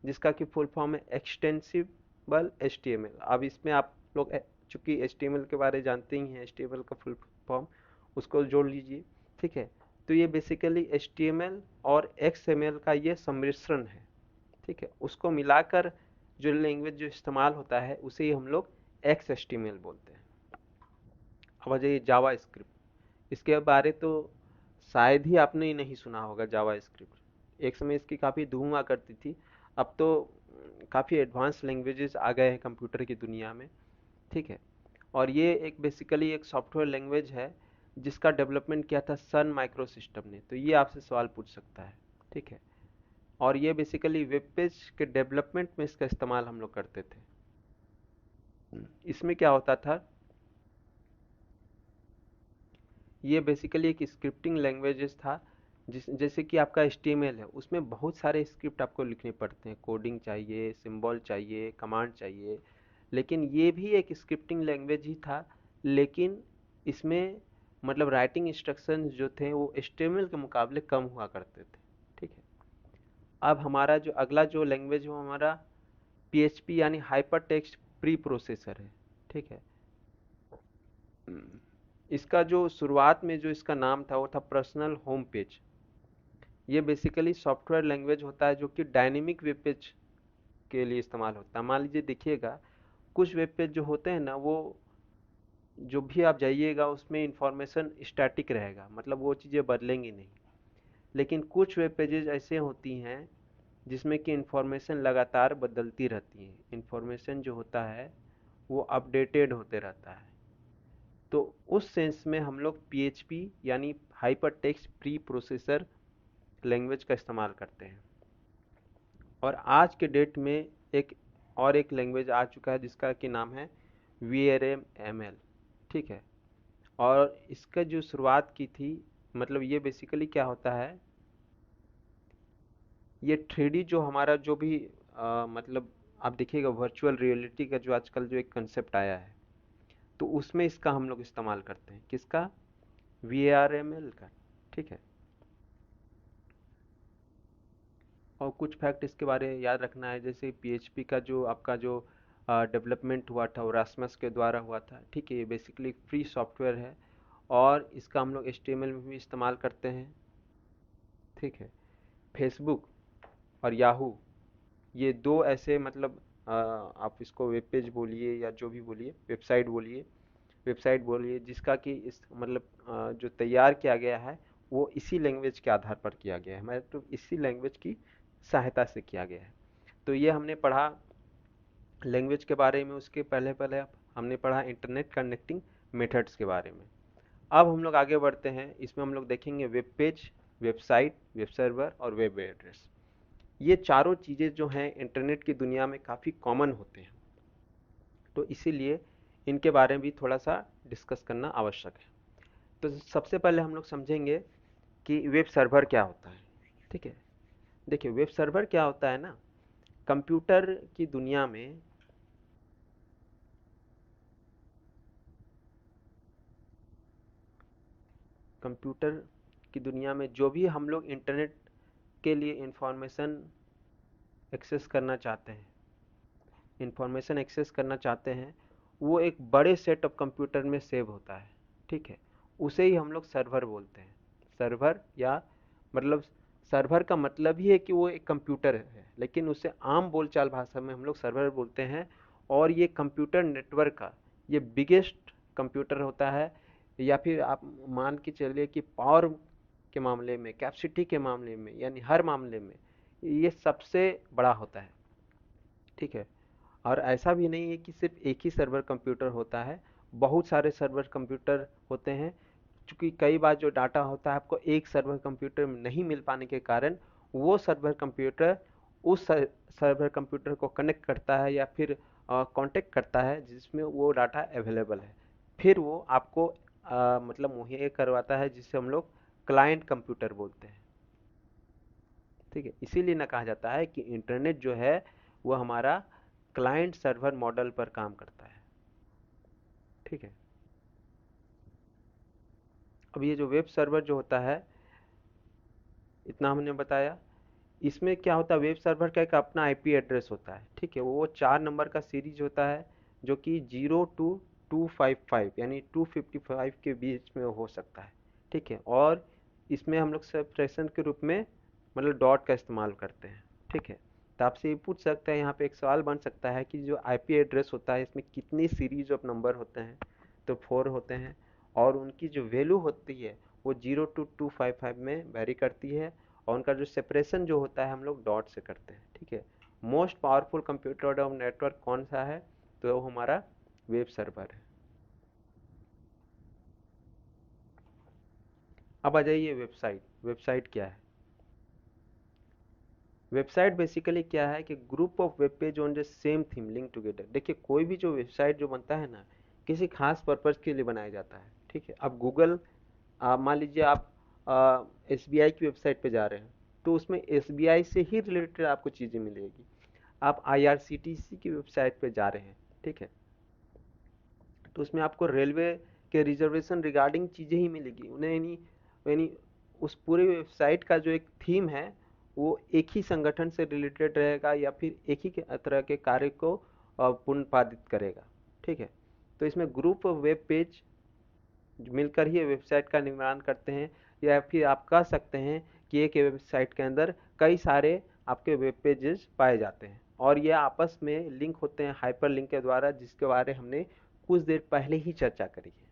A: जिसका कि फुल फॉर्म है एक्सटेंसिबल HTML। अब इसमें आप लोग चूंकि HTML के बारे जानते ही हैं, HTML का फुल फॉर्म उसको जोड़ लीजिए। ठीक है, तो ये बेसिकली HTML और XML का ये सम्मिश्रण है। ठीक है, उसको मिलाकर जो लैंग्वेज जो इस्तेमाल होता है उसे ही हम लोग XHTML बोलते हैं। अब आ जाइए जावा स्क्रिप्ट। इसके बारे तो शायद ही आपने ही नहीं सुना होगा। जावा स्क्रिप्ट एक समय इसकी काफ़ी धूम हुआ करती थी। अब तो काफ़ी एडवांस लैंग्वेजेस आ गए हैं कंप्यूटर की दुनिया में। ठीक है, और ये एक बेसिकली एक सॉफ्टवेयर लैंग्वेज है जिसका डेवलपमेंट किया था सन माइक्रो सिस्टम ने। तो ये आपसे सवाल पूछ सकता है। ठीक है, और ये बेसिकली वेब पेज के डेवलपमेंट में इसका इस्तेमाल हम लोग करते थे। इसमें क्या होता था, ये बेसिकली एक स्क्रिप्टिंग लैंग्वेजेस था। जिस जैसे कि आपका HTML है, उसमें बहुत सारे स्क्रिप्ट आपको लिखने पड़ते हैं। कोडिंग चाहिए, सिंबल चाहिए, कमांड चाहिए। लेकिन ये भी एक स्क्रिप्टिंग लैंग्वेज ही था। लेकिन इसमें मतलब राइटिंग इंस्ट्रक्शंस जो थे वो HTML के मुकाबले कम हुआ करते थे। ठीक है, अब हमारा जो अगला जो लैंग्वेज वो हमारा PHP यानी हाइपर टेक्स्ट प्री प्रोसेसर है। ठीक है, इसका जो शुरुआत में जो इसका नाम था वो था पर्सनल होम पेज। ये बेसिकली सॉफ्टवेयर लैंग्वेज होता है जो कि डायनेमिक वेब पेज के लिए इस्तेमाल होता है। मान लीजिए देखिएगा, कुछ वेब पेज जो होते हैं ना, वो जो भी आप जाइएगा उसमें इंफॉर्मेशन स्टैटिक रहेगा, मतलब वो चीज़ें बदलेंगी नहीं। लेकिन कुछ वेब पेजेस ऐसे होती हैं जिसमें कि इंफॉर्मेशन लगातार बदलती रहती है। इंफॉर्मेशन जो होता है वो अपडेटेड होते रहता है। तो उस सेंस में हम लोग PHP यानी hyper text pre processor language का इस्तेमाल करते हैं। और आज के डेट में एक और एक लैंग्वेज आ चुका है जिसका कि नाम है VRML। ठीक है, और इसका जो शुरुआत की थी, मतलब ये बेसिकली क्या होता है, ये 3D जो हमारा जो भी मतलब आप देखिएगा वर्चुअल रियलिटी का जो आजकल जो एक कंसेप्ट आया है, तो उसमें इसका हम लोग इस्तेमाल करते हैं। किसका? VRML का। ठीक है, और कुछ फैक्ट इसके बारे में याद रखना है। जैसे PHP का जो आपका जो डेवलपमेंट हुआ था वो रासमस के द्वारा हुआ था। ठीक है, ये बेसिकली फ्री सॉफ्टवेयर है और इसका हम लोग HTML में भी इस्तेमाल करते हैं। ठीक है, फेसबुक और याहू, ये दो ऐसे मतलब आप इसको वेब पेज बोलिए या जो भी बोलिए, वेबसाइट बोलिए जिसका कि इस मतलब जो तैयार किया गया है वो इसी लैंग्वेज के आधार पर किया गया है, मतलब इसी लैंग्वेज की सहायता से किया गया है। तो ये हमने पढ़ा लैंग्वेज के बारे में। उसके पहले पहले हमने पढ़ा इंटरनेट कनेक्टिंग मेथड्स के बारे में। अब हम लोग आगे बढ़ते हैं, इसमें हम लोग देखेंगे web page, website, web server और वेब एड्रेस। ये चारों चीज़ें जो हैं इंटरनेट की दुनिया में काफ़ी कॉमन होते हैं, तो इसीलिए इनके बारे में भी थोड़ा सा डिस्कस करना आवश्यक है। तो सबसे पहले हम लोग समझेंगे कि वेब सर्वर क्या होता है। ठीक है, देखिए वेब सर्वर क्या होता है ना, कंप्यूटर की दुनिया में कंप्यूटर की दुनिया में जो भी हम लोग इंटरनेट के लिए इंफॉर्मेशन एक्सेस करना चाहते हैं, वो एक बड़े सेट ऑफ कंप्यूटर में सेव होता है। ठीक है, उसे ही हम लोग सर्वर बोलते हैं। सर्वर या मतलब सर्वर का मतलब ही है कि वो एक कंप्यूटर है, लेकिन उसे आम बोलचाल भाषा में हम लोग सर्वर बोलते हैं। और ये कंप्यूटर नेटवर्क का ये बिगेस्ट कंप्यूटर होता है, या फिर आप मान के चलिए कि पावर के मामले में, कैपेसिटी के मामले में, यानी हर मामले में ये सबसे बड़ा होता है। ठीक है, और ऐसा भी नहीं है कि सिर्फ एक ही सर्वर कंप्यूटर होता है, बहुत सारे सर्वर कंप्यूटर होते हैं। क्योंकि कई बार जो डाटा होता है आपको एक सर्वर कंप्यूटर में नहीं मिल पाने के कारण वो सर्वर कंप्यूटर उस सर्वर कंप्यूटर को कनेक्ट करता है या फिर कांटेक्ट करता है जिसमें वो डाटा अवेलेबल है। फिर वो आपको मतलब मुहैया करवाता है, जिसे हम लोग क्लाइंट कंप्यूटर बोलते हैं। ठीक है, इसीलिए ना कहा जाता है कि इंटरनेट जो है वो हमारा क्लाइंट सर्वर मॉडल पर काम करता है। ठीक है, अब ये जो वेब सर्वर जो होता है, इतना हमने बताया। इसमें क्या होता है, वेब सर्वर का एक अपना IP एड्रेस होता है। ठीक है, वो 4 नंबर का सीरीज होता है जो कि 0 to 255 यानी 255 के बीच में हो सकता है। ठीक है, और इसमें हम लोग सेपरेशन के रूप में मतलब डॉट का इस्तेमाल करते हैं। ठीक है, तो आपसे ये पूछ सकते हैं, यहाँ पे एक सवाल बन सकता है कि जो आईपी एड्रेस होता है इसमें कितनी सीरीज ऑफ नंबर होते हैं, तो 4 होते हैं, और उनकी जो वैल्यू होती है वो 0 to 255 में वेरी करती है, और उनका जो सेपरेशन जो होता है हम लोग डॉट से करते हैं। ठीक है, मोस्ट पावरफुल कंप्यूटर और नेटवर्क कौन सा है, तो वो हमारा वेब सर्वर है। अब आ जाइए वेबसाइट। वेबसाइट क्या है? वेबसाइट बेसिकली क्या है कि group of web page on the same theme link together. देखिए, कोई भी जो वेबसाइट जो बनता है ना, किसी खास पर्पज के लिए बनाया जाता है। ठीक है, अब गूगल, आप मान लीजिए आप एसबीआई की वेबसाइट पे जा रहे हैं, तो उसमें एसबीआई से ही रिलेटेड आपको चीज़ें मिलेगी। आप आईआरसीटीसी की वेबसाइट पे जा रहे हैं, ठीक है, तो उसमें आपको रेलवे के रिजर्वेशन रिगार्डिंग चीज़ें ही मिलेगी उन्हें, यानी यानी उस पूरे वेबसाइट का जो एक थीम है वो एक ही संगठन से रिलेटेड रहेगा या फिर एक ही तरह के कार्य को पुनर्पादित करेगा। ठीक है, तो इसमें ग्रुप ऑफ वेब पेज मिलकर ही वेबसाइट का निर्माण करते हैं, या फिर आप कह सकते हैं कि एक वेबसाइट के अंदर कई सारे आपके वेब पेजेस पाए जाते हैं, और ये आपस में लिंक होते हैं हाइपर लिंक के द्वारा, जिसके बारे हमने कुछ देर पहले ही चर्चा करी है।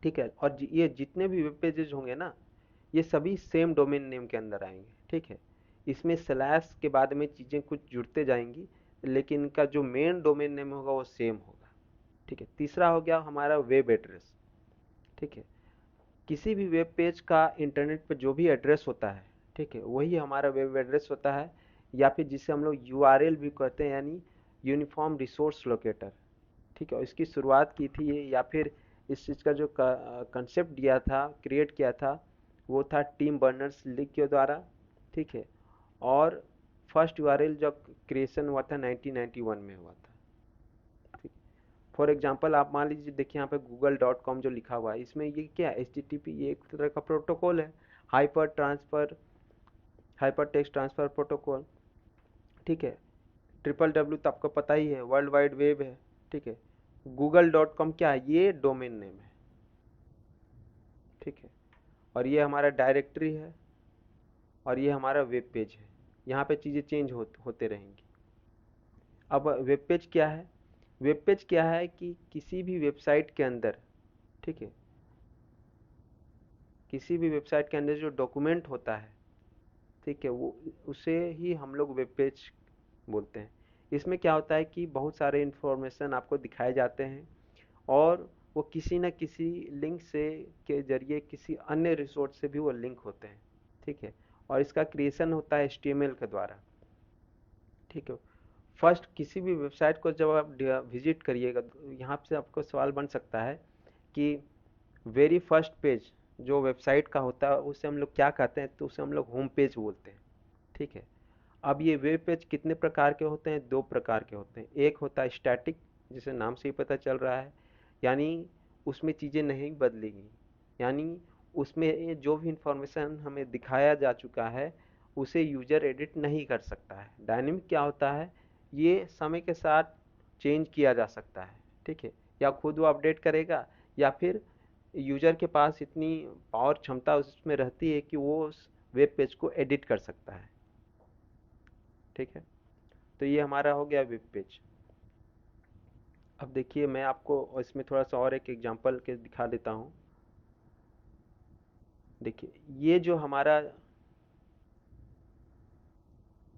A: ठीक है, और ये जितने भी वेब पेजेस होंगे ना, ये सभी सेम डोमेन नेम के अंदर आएंगे। ठीक है, इसमें स्लैश के बाद में चीज़ें कुछ जुड़ते जाएंगी, लेकिन इनका जो मेन डोमेन नेम होगा वो सेम होगा। ठीक है, तीसरा हो गया हमारा वेब एड्रेस। ठीक है, किसी भी वेब पेज का इंटरनेट पर जो भी एड्रेस होता है, ठीक है, वही हमारा वेब एड्रेस होता है, या फिर जिसे हम लोग यूआरएल भी कहते हैं, यानी यूनिफॉर्म रिसोर्स लोकेटर। ठीक है, और इसकी शुरुआत की थी ये, या फिर इस चीज़ का जो कंसेप्ट दिया था, क्रिएट किया था, वो था टिम बर्नर्स ली के द्वारा। ठीक है, और फर्स्ट यूआरएल जब क्रिएशन हुआ था 1991 में हुआ था। ठीक, फॉर एग्जांपल आप मान लीजिए, देखिए यहाँ पे google.com जो लिखा हुआ है, इसमें ये क्या है, HTTP, ये एक तरह का प्रोटोकॉल है, हाइपर टेक्स्ट ट्रांसफर प्रोटोकॉल। ठीक है, www तो आपको पता ही है, वर्ल्ड वाइड वेब है। ठीक है, google.com क्या है, ये डोमेन नेम है। ठीक है, और ये हमारा डायरेक्टरी है, और ये हमारा वेब पेज है। यहाँ पे चीज़ें चेंज होते रहेंगी। अब वेब पेज क्या है? वेब पेज क्या है कि किसी भी वेबसाइट के अंदर, ठीक है, किसी भी वेबसाइट के अंदर जो डॉक्यूमेंट होता है, ठीक है, वो उसे ही हम लोग वेब पेज बोलते हैं। इसमें क्या होता है कि बहुत सारे इंफॉर्मेशन आपको दिखाए जाते हैं, और वो किसी न किसी लिंक से के जरिए किसी अन्य रिसोर्स से भी वो लिंक होते हैं। ठीक है, और इसका क्रिएशन होता है HTML के द्वारा। ठीक है, फर्स्ट किसी भी वेबसाइट को जब आप विजिट करिएगा, तो यहाँ से आपको सवाल बन सकता है कि वेरी फर्स्ट पेज जो वेबसाइट का होता है उसे हम लोग क्या कहते हैं, तो उसे हम लोग होम पेज बोलते हैं। ठीक है, अब ये वेब पेज कितने प्रकार के होते हैं? 2 प्रकार के होते हैं। एक होता है स्टैटिक, जिसे नाम से ही पता चल रहा है, यानी उसमें चीज़ें नहीं बदलेंगी, यानी उसमें जो भी इंफॉर्मेशन हमें दिखाया जा चुका है उसे यूजर एडिट नहीं कर सकता है। डायनेमिक क्या होता है, ये समय के साथ चेंज किया जा सकता है। ठीक है, या खुद वो अपडेट करेगा, या फिर यूजर के पास इतनी पावर क्षमता उसमें रहती है कि वो उस वेब पेज को एडिट कर सकता है। ठीक है, तो ये हमारा हो गया वेब पेज। अब देखिए, मैं आपको इसमें थोड़ा सा और एक एग्जांपल के दिखा देता हूँ। देखिए, ये जो हमारा,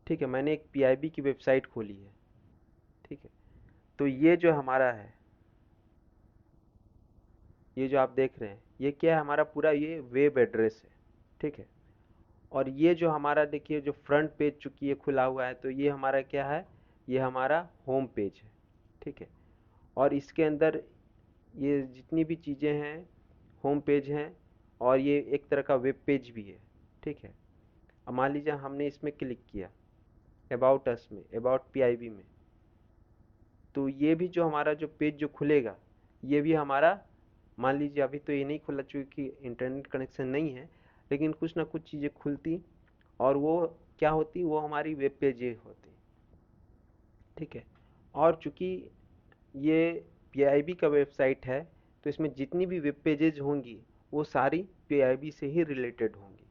A: ठीक है, मैंने एक पीआईबी की वेबसाइट खोली है। ठीक है, तो ये जो हमारा है, ये जो आप देख रहे हैं, ये क्या है, हमारा पूरा ये वेब एड्रेस है। ठीक है, और ये जो हमारा देखिए जो फ्रंट पेज चूंकि ये खुला हुआ है, तो ये हमारा क्या है, ये हमारा होम पेज है। ठीक है, और इसके अंदर ये जितनी भी चीज़ें हैं होम पेज हैं, और ये एक तरह का वेब पेज भी है। ठीक है, अब मान लीजिए हमने इसमें क्लिक किया, अबाउट अस में, अबाउट पीआईबी में, तो ये भी जो हमारा जो पेज जो खुलेगा, ये भी हमारा, मान लीजिए अभी तो ये नहीं खुला चूँकि इंटरनेट कनेक्शन नहीं है, लेकिन कुछ ना कुछ चीज़ें खुलती, और वो क्या होती, वो हमारी वेब पेजें होती। ठीक है, और चूँकि ये पीआईबी का वेबसाइट है, तो इसमें जितनी भी वेब पेजेज होंगी वो सारी पीआईबी से ही रिलेटेड होंगी।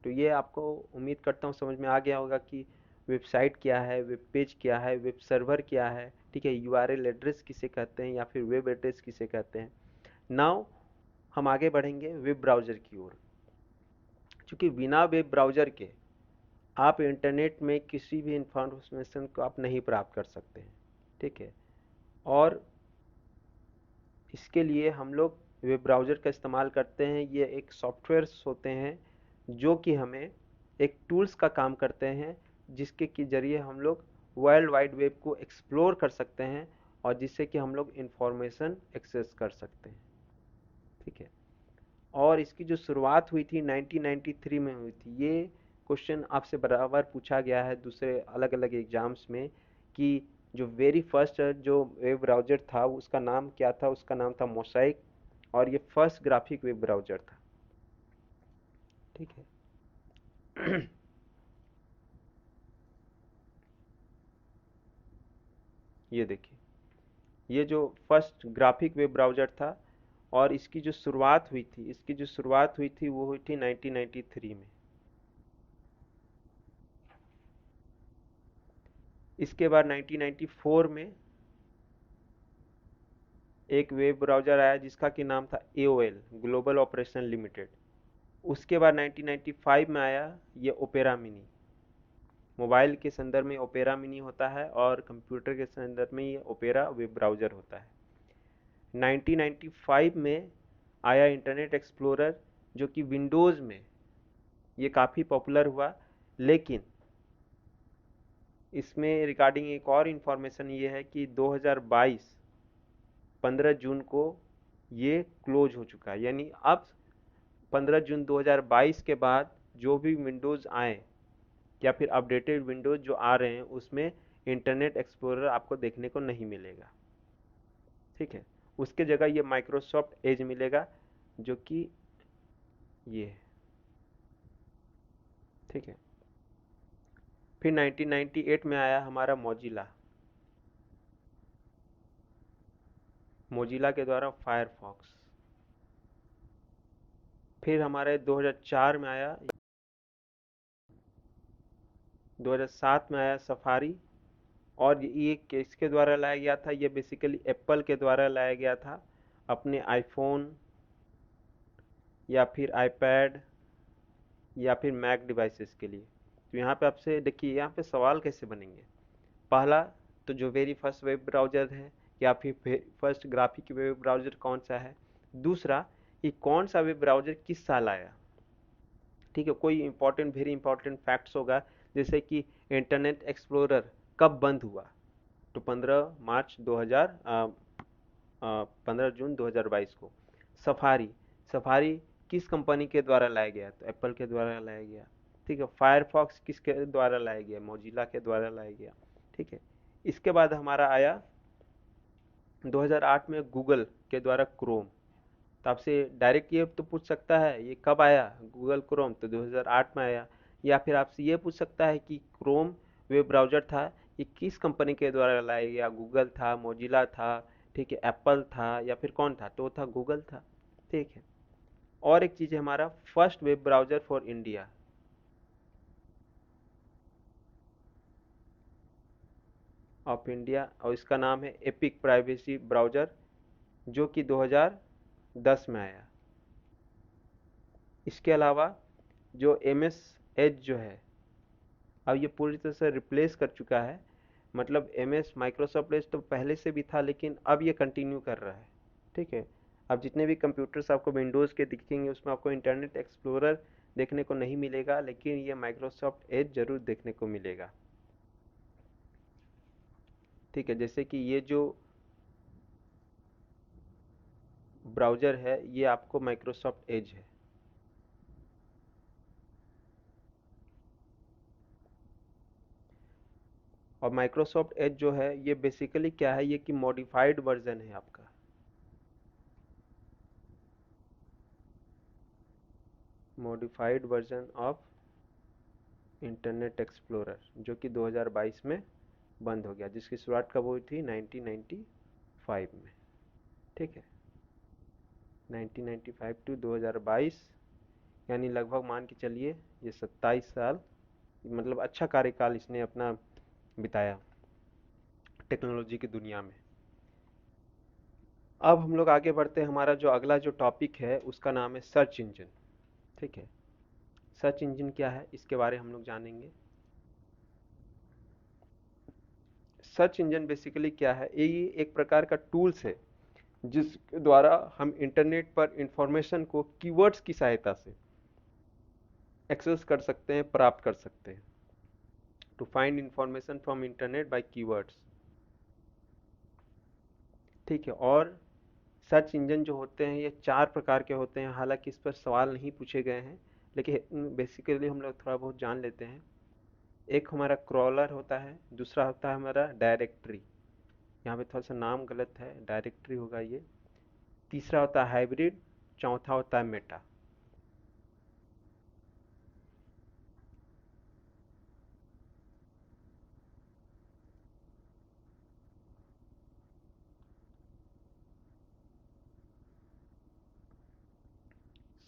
A: तो ये आपको उम्मीद करता हूँ समझ में आ गया होगा कि वेबसाइट क्या है, वेब पेज क्या है, वेब सर्वर क्या है, ठीक है, यूआरएल एड्रेस किसे कहते हैं या फिर वेब एड्रेस किसे कहते हैं। नाउ हम आगे बढ़ेंगे वेब ब्राउज़र की ओर। क्योंकि बिना वेब ब्राउज़र के आप इंटरनेट में किसी भी इंफॉर्मेशन को आप नहीं प्राप्त कर सकते हैं, ठीक है। और इसके लिए हम लोग वेब ब्राउज़र का इस्तेमाल करते हैं। ये एक सॉफ्टवेयर्स होते हैं जो कि हमें एक टूल्स का काम करते हैं, जिसके के ज़रिए हम लोग वर्ल्ड वाइड वेब को एक्सप्लोर कर सकते हैं और जिससे कि हम लोग इंफॉर्मेशन एक्सेस कर सकते हैं, ठीक है। और इसकी जो शुरुआत हुई थी 1993 में हुई थी। ये क्वेश्चन आपसे बराबर पूछा गया है दूसरे अलग अलग एग्जाम्स में कि जो वेरी फर्स्ट जो वेब ब्राउज़र था उसका नाम क्या था। उसका नाम था मोसाइक और ये फर्स्ट ग्राफिक वेब ब्राउज़र था, ठीक है। ये देखिए, ये जो फर्स्ट ग्राफिक वेब ब्राउज़र था और इसकी जो शुरुआत हुई थी वो हुई थी 1993 में। इसके बाद 1994 में एक वेब ब्राउज़र आया जिसका कि नाम था एओएल, ग्लोबल ऑपरेशन लिमिटेड। उसके बाद 1995 में आया ये ओपेरा मिनी। मोबाइल के संदर्भ में ओपेरा मिनी होता है और कंप्यूटर के संदर्भ में ये ओपेरा वेब ब्राउज़र होता है। 1995 में आया इंटरनेट एक्सप्लोरर, जो कि विंडोज़ में ये काफ़ी पॉपुलर हुआ। लेकिन इसमें रिगार्डिंग एक और इन्फॉर्मेशन ये है कि 2022 15 जून को ये क्लोज हो चुका है। यानी अब 15 जून 2022 के बाद जो भी विंडोज़ आए या फिर अपडेटेड विंडोज़ जो आ रहे हैं उसमें इंटरनेट एक्सप्लोरर आपको देखने को नहीं मिलेगा, ठीक है। उसके जगह ये माइक्रोसॉफ्ट एज मिलेगा, जो कि ये है, ठीक है। फिर 1998 में आया हमारा मोजिला, मोजिला के द्वारा फायरफॉक्स। फिर हमारे 2004 में आया, 2007 में आया सफारी। और ये किसके द्वारा लाया गया था, ये बेसिकली एप्पल के द्वारा लाया गया था अपने आईफोन या फिर आईपैड या फिर मैक डिवाइसेस के लिए। तो यहाँ पे आपसे देखिए, यहाँ पे सवाल कैसे बनेंगे। पहला, तो जो वेरी फर्स्ट वेब ब्राउज़र है या फिर फर्स्ट ग्राफिक वेब ब्राउज़र कौन सा है। दूसरा, ये कौन सा वेब ब्राउज़र किस साल आया, ठीक है। कोई इंपॉर्टेंट वेरी इंपॉर्टेंट फैक्ट्स होगा, जैसे कि इंटरनेट एक्सप्लोरर कब बंद हुआ, तो 15 मार्च 2000 15 जून 2022 को। सफारी, सफारी किस कंपनी के द्वारा लाया गया, तो एप्पल के द्वारा लाया गया, ठीक है। फायरफॉक्स किसके द्वारा लाया गया, मोजिला के द्वारा लाया गया, ठीक है। इसके बाद हमारा आया 2008 में गूगल के द्वारा क्रोम। तो आपसे डायरेक्ट ये तो पूछ सकता है ये कब आया गूगल क्रोम, तो 2008 में आया। या फिर आपसे ये पूछ सकता है कि क्रोम वेब ब्राउज़र था ये किस कंपनी के द्वारा लाया गया, गूगल था, मोजिला था, ठीक है, एप्पल था या फिर कौन था, तो वो था गूगल था, ठीक है। और एक चीज़ है हमारा first web browser for India of India, और इसका नाम है एपिक प्राइवेसी ब्राउज़र, जो कि 2010 में आया। इसके अलावा जो एम एस एज जो है, अब ये पूरी तरह से रिप्लेस कर चुका है। मतलब एम एस माइक्रोसॉफ्ट एज तो पहले से भी था, लेकिन अब ये कंटिन्यू कर रहा है, ठीक है। अब जितने भी कंप्यूटर्स आपको विंडोज़ के दिखेंगे उसमें आपको इंटरनेट एक्सप्लोरर देखने को नहीं मिलेगा, लेकिन ये माइक्रोसॉफ्ट एज जरूर देखने को मिलेगा, ठीक है। जैसे कि ये जो ब्राउज़र है ये आपको माइक्रोसॉफ्ट एज है। और माइक्रोसॉफ्ट एज जो है ये बेसिकली क्या है, ये कि मॉडिफाइड वर्जन है आपका, modified version of internet explorer, जो कि 2022 में बंद हो गया, जिसकी शुरुआत कब हुई थी 1995 में, ठीक है। 1995 टू 2022, यानी लगभग मान के चलिए ये 27 साल, मतलब अच्छा कार्यकाल इसने अपना बिताया टेक्नोलॉजी की दुनिया में। अब हम लोग आगे बढ़ते हैं, हमारा जो अगला जो टॉपिक है उसका नाम है सर्च इंजन। ठीक है, सर्च इंजन क्या है इसके बारे में हम लोग जानेंगे। सर्च इंजन बेसिकली क्या है, ये एक प्रकार का टूल्स है जिसके द्वारा हम इंटरनेट पर इंफॉर्मेशन को कीवर्ड्स की सहायता से एक्सेस कर सकते हैं, प्राप्त कर सकते हैं। To find information from internet by keywords. ठीक है, और सर्च इंजन जो होते हैं ये 4 प्रकार के होते हैं, हालांकि इस पर सवाल नहीं पूछे गए हैं, लेकिन बेसिकली हम लोग थोड़ा बहुत जान लेते हैं। एक हमारा क्रॉलर होता है, दूसरा होता है हमारा डायरेक्टरी, यहाँ पे थोड़ा सा नाम गलत है, डायरेक्टरी होगा ये। तीसरा होता है हाइब्रिड, चौथा होता है मेटा।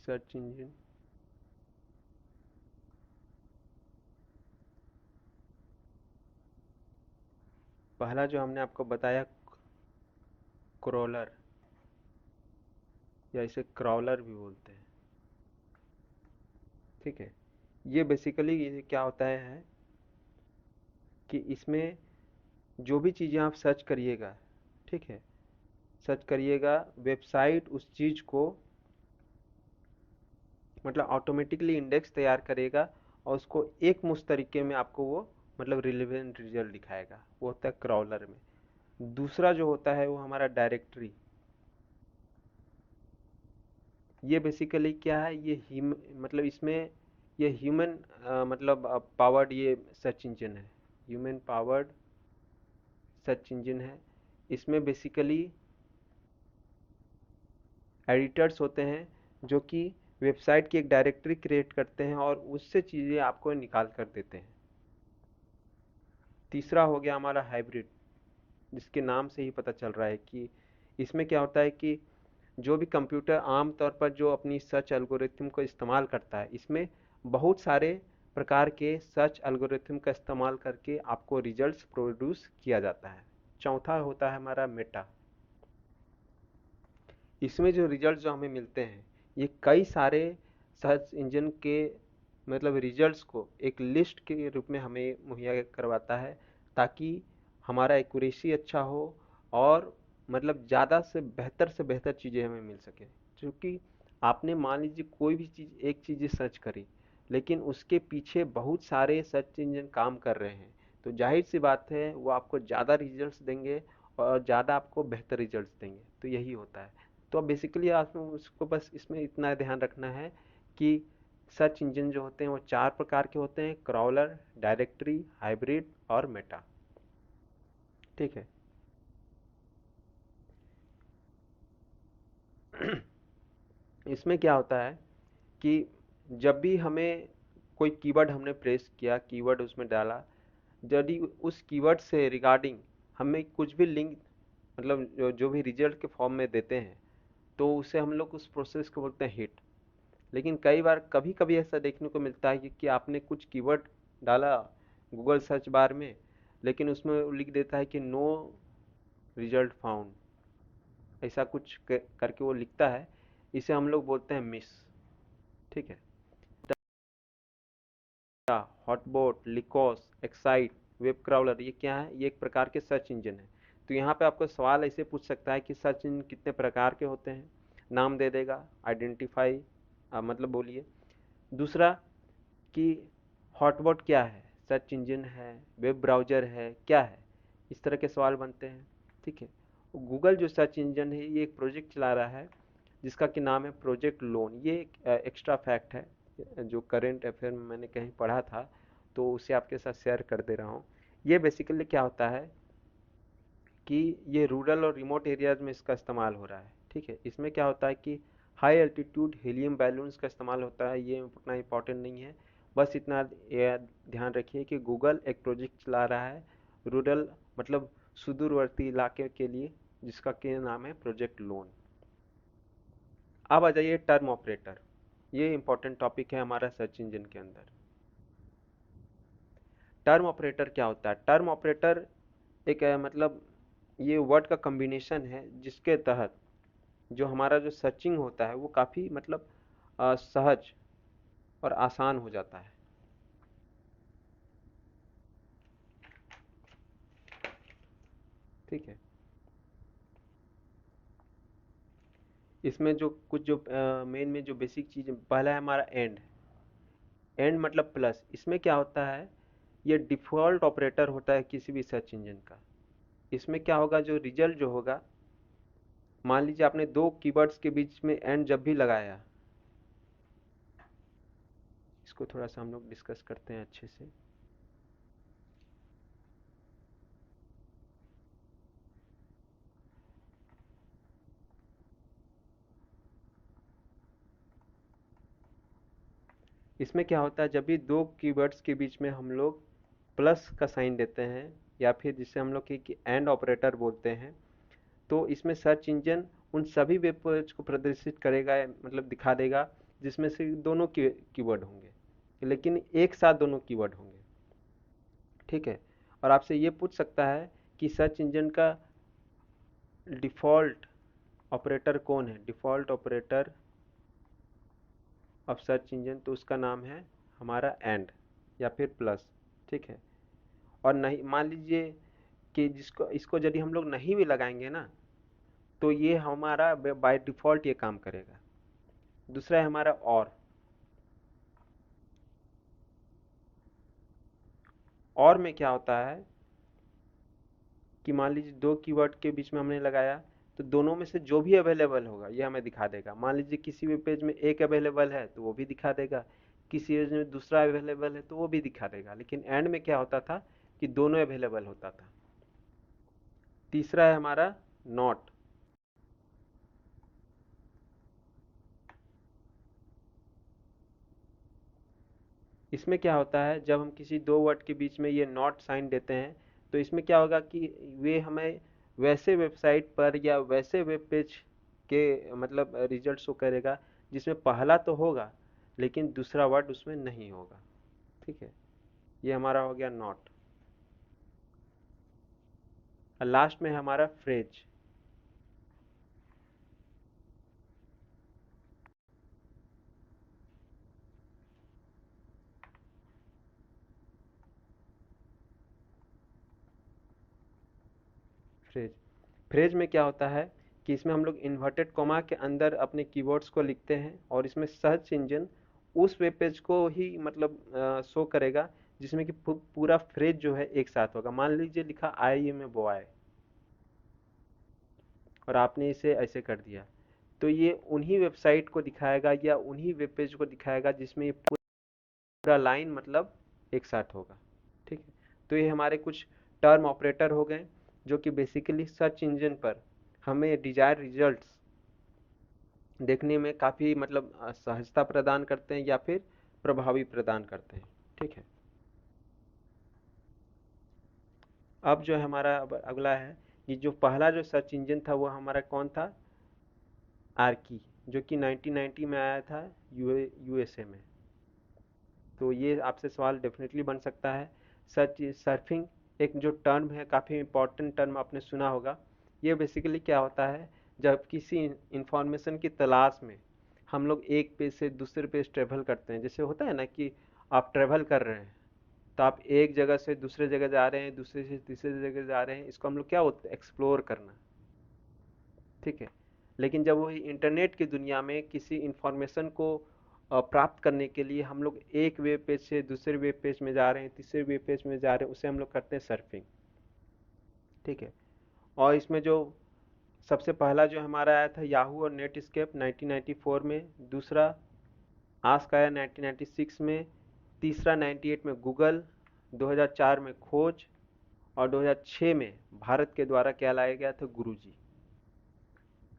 A: सर्च इंजन, पहला जो हमने आपको बताया क्रॉलर, या इसे क्रॉलर भी बोलते हैं। ठीक है, ये बेसिकली ये क्या होता है कि इसमें जो भी चीज़ें आप सर्च करिएगा, ठीक है, सर्च करिएगा, वेबसाइट उस चीज़ को मतलब ऑटोमेटिकली इंडेक्स तैयार करेगा और उसको एक मुश्त तरीके में आपको वो मतलब रिलेवेंट रिजल्ट दिखाएगा, वो होता है क्रॉलर में। दूसरा जो होता है वो हमारा डायरेक्टरी। ये बेसिकली क्या है, ये मतलब इसमें ये ह्यूमन मतलब पावर्ड ये सर्च इंजन है, ह्यूमन पावर्ड सर्च इंजन है। इसमें बेसिकली एडिटर्स होते हैं जो कि वेबसाइट की एक डायरेक्टरी क्रिएट करते हैं और उससे चीज़ें आपको निकाल कर देते हैं। तीसरा हो गया हमारा हाइब्रिड, जिसके नाम से ही पता चल रहा है कि इसमें क्या होता है कि जो भी कंप्यूटर आम तौर पर जो अपनी सर्च एल्गोरिथम को इस्तेमाल करता है, इसमें बहुत सारे प्रकार के सर्च एल्गोरिथम का इस्तेमाल करके आपको रिजल्ट्स प्रोड्यूस किया जाता है। चौथा होता है हमारा मेटा। इसमें जो रिजल्ट जो हमें मिलते हैं ये कई सारे सर्च इंजन के मतलब रिजल्ट्स को एक लिस्ट के रूप में हमें मुहैया करवाता है, ताकि हमारा एक्यूरेसी अच्छा हो और मतलब ज़्यादा से बेहतर चीज़ें हमें मिल सके। क्योंकि आपने मान लीजिए कोई भी चीज़ एक चीज़ सर्च करी, लेकिन उसके पीछे बहुत सारे सर्च इंजन काम कर रहे हैं, तो जाहिर सी बात है वो आपको ज़्यादा रिजल्ट्स देंगे और ज़्यादा आपको बेहतर रिजल्ट्स देंगे। तो यही होता है। तो अब बेसिकली आपको उसको बस इसमें इतना ध्यान रखना है कि सर्च इंजन जो होते हैं वो 4 प्रकार के होते हैं, क्रॉलर, डायरेक्टरी, हाइब्रिड और मेटा। ठीक है। इसमें क्या होता है कि जब भी हमें कोई कीवर्ड हमने प्रेस किया, कीवर्ड उसमें डाला, यदि उस कीवर्ड से रिगार्डिंग हमें कुछ भी लिंक मतलब जो भी रिजल्ट के फॉर्म में देते हैं, तो उसे हम लोग उस प्रोसेस को बोलते हैं हिट। लेकिन कई बार कभी कभी ऐसा देखने को मिलता है कि आपने कुछ कीवर्ड डाला गूगल सर्च बार में, लेकिन उसमें वो लिख देता है कि नो रिजल्ट फाउंड, ऐसा कुछ करके वो लिखता है। इसे हम लोग बोलते हैं मिस। ठीक है। हॉटबॉट, लिकोस, एक्साइट, वेब क्राउलर, ये क्या है, ये एक प्रकार के सर्च इंजन है। तो यहाँ पे आपको सवाल ऐसे पूछ सकता है कि सर्च इंजन कितने प्रकार के होते हैं, नाम दे देगा, आइडेंटिफाई मतलब बोलिए। दूसरा कि हॉटबॉट क्या है, सर्च इंजन है, वेब ब्राउज़र है, क्या है, इस तरह के सवाल बनते हैं। ठीक है। गूगल जो सर्च इंजन है ये एक प्रोजेक्ट चला रहा है जिसका कि नाम है प्रोजेक्ट लोन। ये एक एक्स्ट्रा फैक्ट है जो करंट अफेयर में मैंने कहीं पढ़ा था, तो उसे आपके साथ शेयर कर दे रहा हूँ। ये बेसिकली क्या होता है कि ये रूरल और रिमोट एरियाज में इसका इस्तेमाल हो रहा है। ठीक है। इसमें क्या होता है कि हाई एल्टीट्यूड हीलियम बैलून्स का इस्तेमाल होता है, ये उतना इम्पोर्टेंट नहीं है। बस इतना ध्यान रखिए कि गूगल एक प्रोजेक्ट चला रहा है रूरल मतलब सुदूरवर्ती इलाके के लिए, जिसका के नाम है प्रोजेक्ट लोन। अब आ जाइए टर्म ऑपरेटर। ये इंपॉर्टेंट टॉपिक है हमारा सर्च इंजन के अंदर। टर्म ऑपरेटर क्या होता है? टर्म ऑपरेटर एक मतलब ये वर्ड का कॉम्बिनेशन है जिसके तहत जो हमारा जो सर्चिंग होता है वो काफ़ी मतलब सहज और आसान हो जाता है। ठीक है। इसमें जो कुछ जो मेन में जो बेसिक चीज़ पहला है हमारा एंड। एंड मतलब प्लस। इसमें क्या होता है, ये डिफ़ॉल्ट ऑपरेटर होता है किसी भी सर्च इंजन का। इसमें क्या होगा, जो रिजल्ट जो होगा, मान लीजिए आपने दो कीवर्ड्स के बीच में एंड जब भी लगाया, इसको थोड़ा सा हम लोग डिस्कस करते हैं अच्छे से। इसमें क्या होता है, जब भी दो कीवर्ड्स के बीच में हम लोग प्लस का साइन देते हैं या फिर जिसे हम लोग कि एंड ऑपरेटर बोलते हैं, तो इसमें सर्च इंजन उन सभी वेब पेज को प्रदर्शित करेगा, मतलब दिखा देगा जिसमें से दोनों कीवर्ड होंगे, लेकिन एक साथ दोनों कीवर्ड होंगे। ठीक है। और आपसे ये पूछ सकता है कि सर्च इंजन का डिफ़ॉल्ट ऑपरेटर कौन है? Default operator of search engine, तो उसका नाम है हमारा एंड या फिर प्लस। ठीक है। और नहीं, मान लीजिए कि जिसको इसको यदि हम लोग नहीं भी लगाएंगे ना, तो ये हमारा बाय डिफ़ॉल्ट ये काम करेगा। दूसरा है हमारा और में क्या होता है कि मान लीजिए दो कीवर्ड के बीच में हमने लगाया, तो दोनों में से जो भी अवेलेबल होगा ये हमें दिखा देगा। मान लीजिए किसी भी पेज में एक अवेलेबल है तो वो भी दिखा देगा, किसी पेज में दूसरा अवेलेबल है तो वो भी दिखा देगा। लेकिन एंड में क्या होता था कि दोनों अवेलेबल होता था। तीसरा है हमारा नॉट। इसमें क्या होता है, जब हम किसी दो वर्ड के बीच में ये नॉट साइन देते हैं, तो इसमें क्या होगा कि वे हमें वैसे वेबसाइट पर या वैसे वेब पेज के मतलब रिजल्ट शो करेगा जिसमें पहला तो होगा लेकिन दूसरा वर्ड उसमें नहीं होगा। ठीक है। ये हमारा हो गया नॉट। और लास्ट में है हमारा फ्रेज। फ्रेज फ्रेज में क्या होता है कि इसमें हम लोग इन्वर्टेड कॉमा के अंदर अपने कीवर्ड्स को लिखते हैं और इसमें सर्च इंजन उस वेब पेज को ही मतलब शो करेगा जिसमें कि पूरा फ्रेज जो है एक साथ होगा। मान लीजिए लिखा आई एम ए बॉय और आपने इसे ऐसे कर दिया, तो ये उन्हीं वेबसाइट को दिखाएगा या उन्हीं वेब पेज को दिखाएगा जिसमें ये पूरा लाइन मतलब एक साथ होगा। ठीक है। तो ये हमारे कुछ टर्म ऑपरेटर हो गए जो कि बेसिकली सर्च इंजन पर हमें डिजायर रिजल्ट्स देखने में काफ़ी मतलब सहजता प्रदान करते हैं या फिर प्रभावी प्रदान करते हैं। ठीक है। अब जो है हमारा अब अगला है कि जो पहला जो सर्च इंजन था वो हमारा कौन था? आर्की, जो कि 1990 में आया था यूएसए में। तो ये आपसे सवाल डेफिनेटली बन सकता है। सर्च सर्फिंग एक जो टर्म है, काफ़ी इंपॉर्टेंट टर्म आपने सुना होगा। ये बेसिकली क्या होता है, जब किसी इंफॉर्मेशन की तलाश में हम लोग एक पेज से दूसरे पेज ट्रेवल करते हैं, जैसे होता है ना कि आप ट्रेवल कर रहे हैं तो आप एक जगह से दूसरे जगह जा रहे हैं, दूसरे से तीसरे जगह जा रहे हैं, इसको हम लोग क्या होता है, एक्सप्लोर करना। ठीक है। लेकिन जब वही इंटरनेट की दुनिया में किसी इंफॉर्मेशन को प्राप्त करने के लिए हम लोग एक वेब पेज से दूसरे वेब पेज में जा रहे हैं, तीसरे वेब पेज में जा रहे हैं, उसे हम लोग करते हैं सर्फिंग। ठीक है। और इसमें जो सबसे पहला जो हमारा आया था याहू और नेटस्केप 1994 में, दूसरा आस्क आया 1996 में, तीसरा 98 में गूगल, 2004 में खोज और 2006 में भारत के द्वारा क्या लाया गया था, गुरुजी।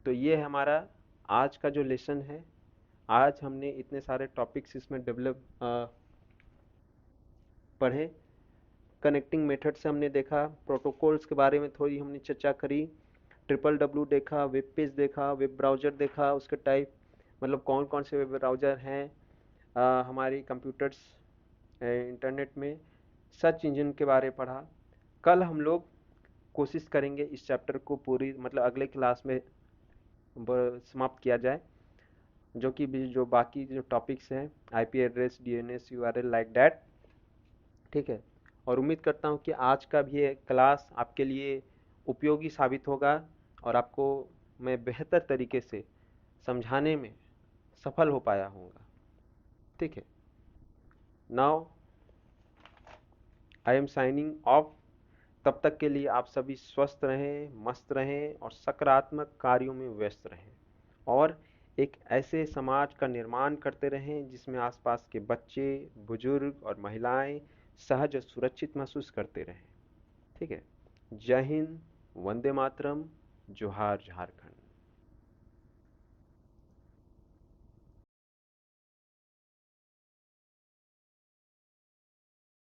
A: तो ये हमारा आज का जो लेसन है। आज हमने इतने सारे टॉपिक्स इसमें डेवलप पढ़े। कनेक्टिंग मेथड से हमने देखा, प्रोटोकॉल्स के बारे में थोड़ी हमने चर्चा करी, ट्रिपल डब्ल्यू देखा, वेब पेज देखा, वेब ब्राउज़र देखा, उसके टाइप, मतलब कौन कौन से वेब ब्राउज़र हैं हमारी कंप्यूटर्स इंटरनेट में, सर्च इंजन के बारे में पढ़ा। कल हम लोग कोशिश करेंगे इस चैप्टर को पूरी मतलब अगले क्लास में समाप्त किया जाए, जो कि जो बाकी जो टॉपिक्स हैं, IP address, DNS, URL, like that. ठीक है। और उम्मीद करता हूँ कि आज का भी ये क्लास आपके लिए उपयोगी साबित होगा और आपको मैं बेहतर तरीके से समझाने में सफल हो पाया हूँगा। ठीक है। Now I am signing off. तब तक के लिए आप सभी स्वस्थ रहें, मस्त रहें और सकारात्मक कार्यों में व्यस्त रहें, और एक ऐसे समाज का निर्माण करते रहें जिसमें आसपास के बच्चे, बुजुर्ग और महिलाएं सहज और सुरक्षित महसूस करते रहें। ठीक है। जय हिंद, वंदे मातरम, जोहार झारखंड।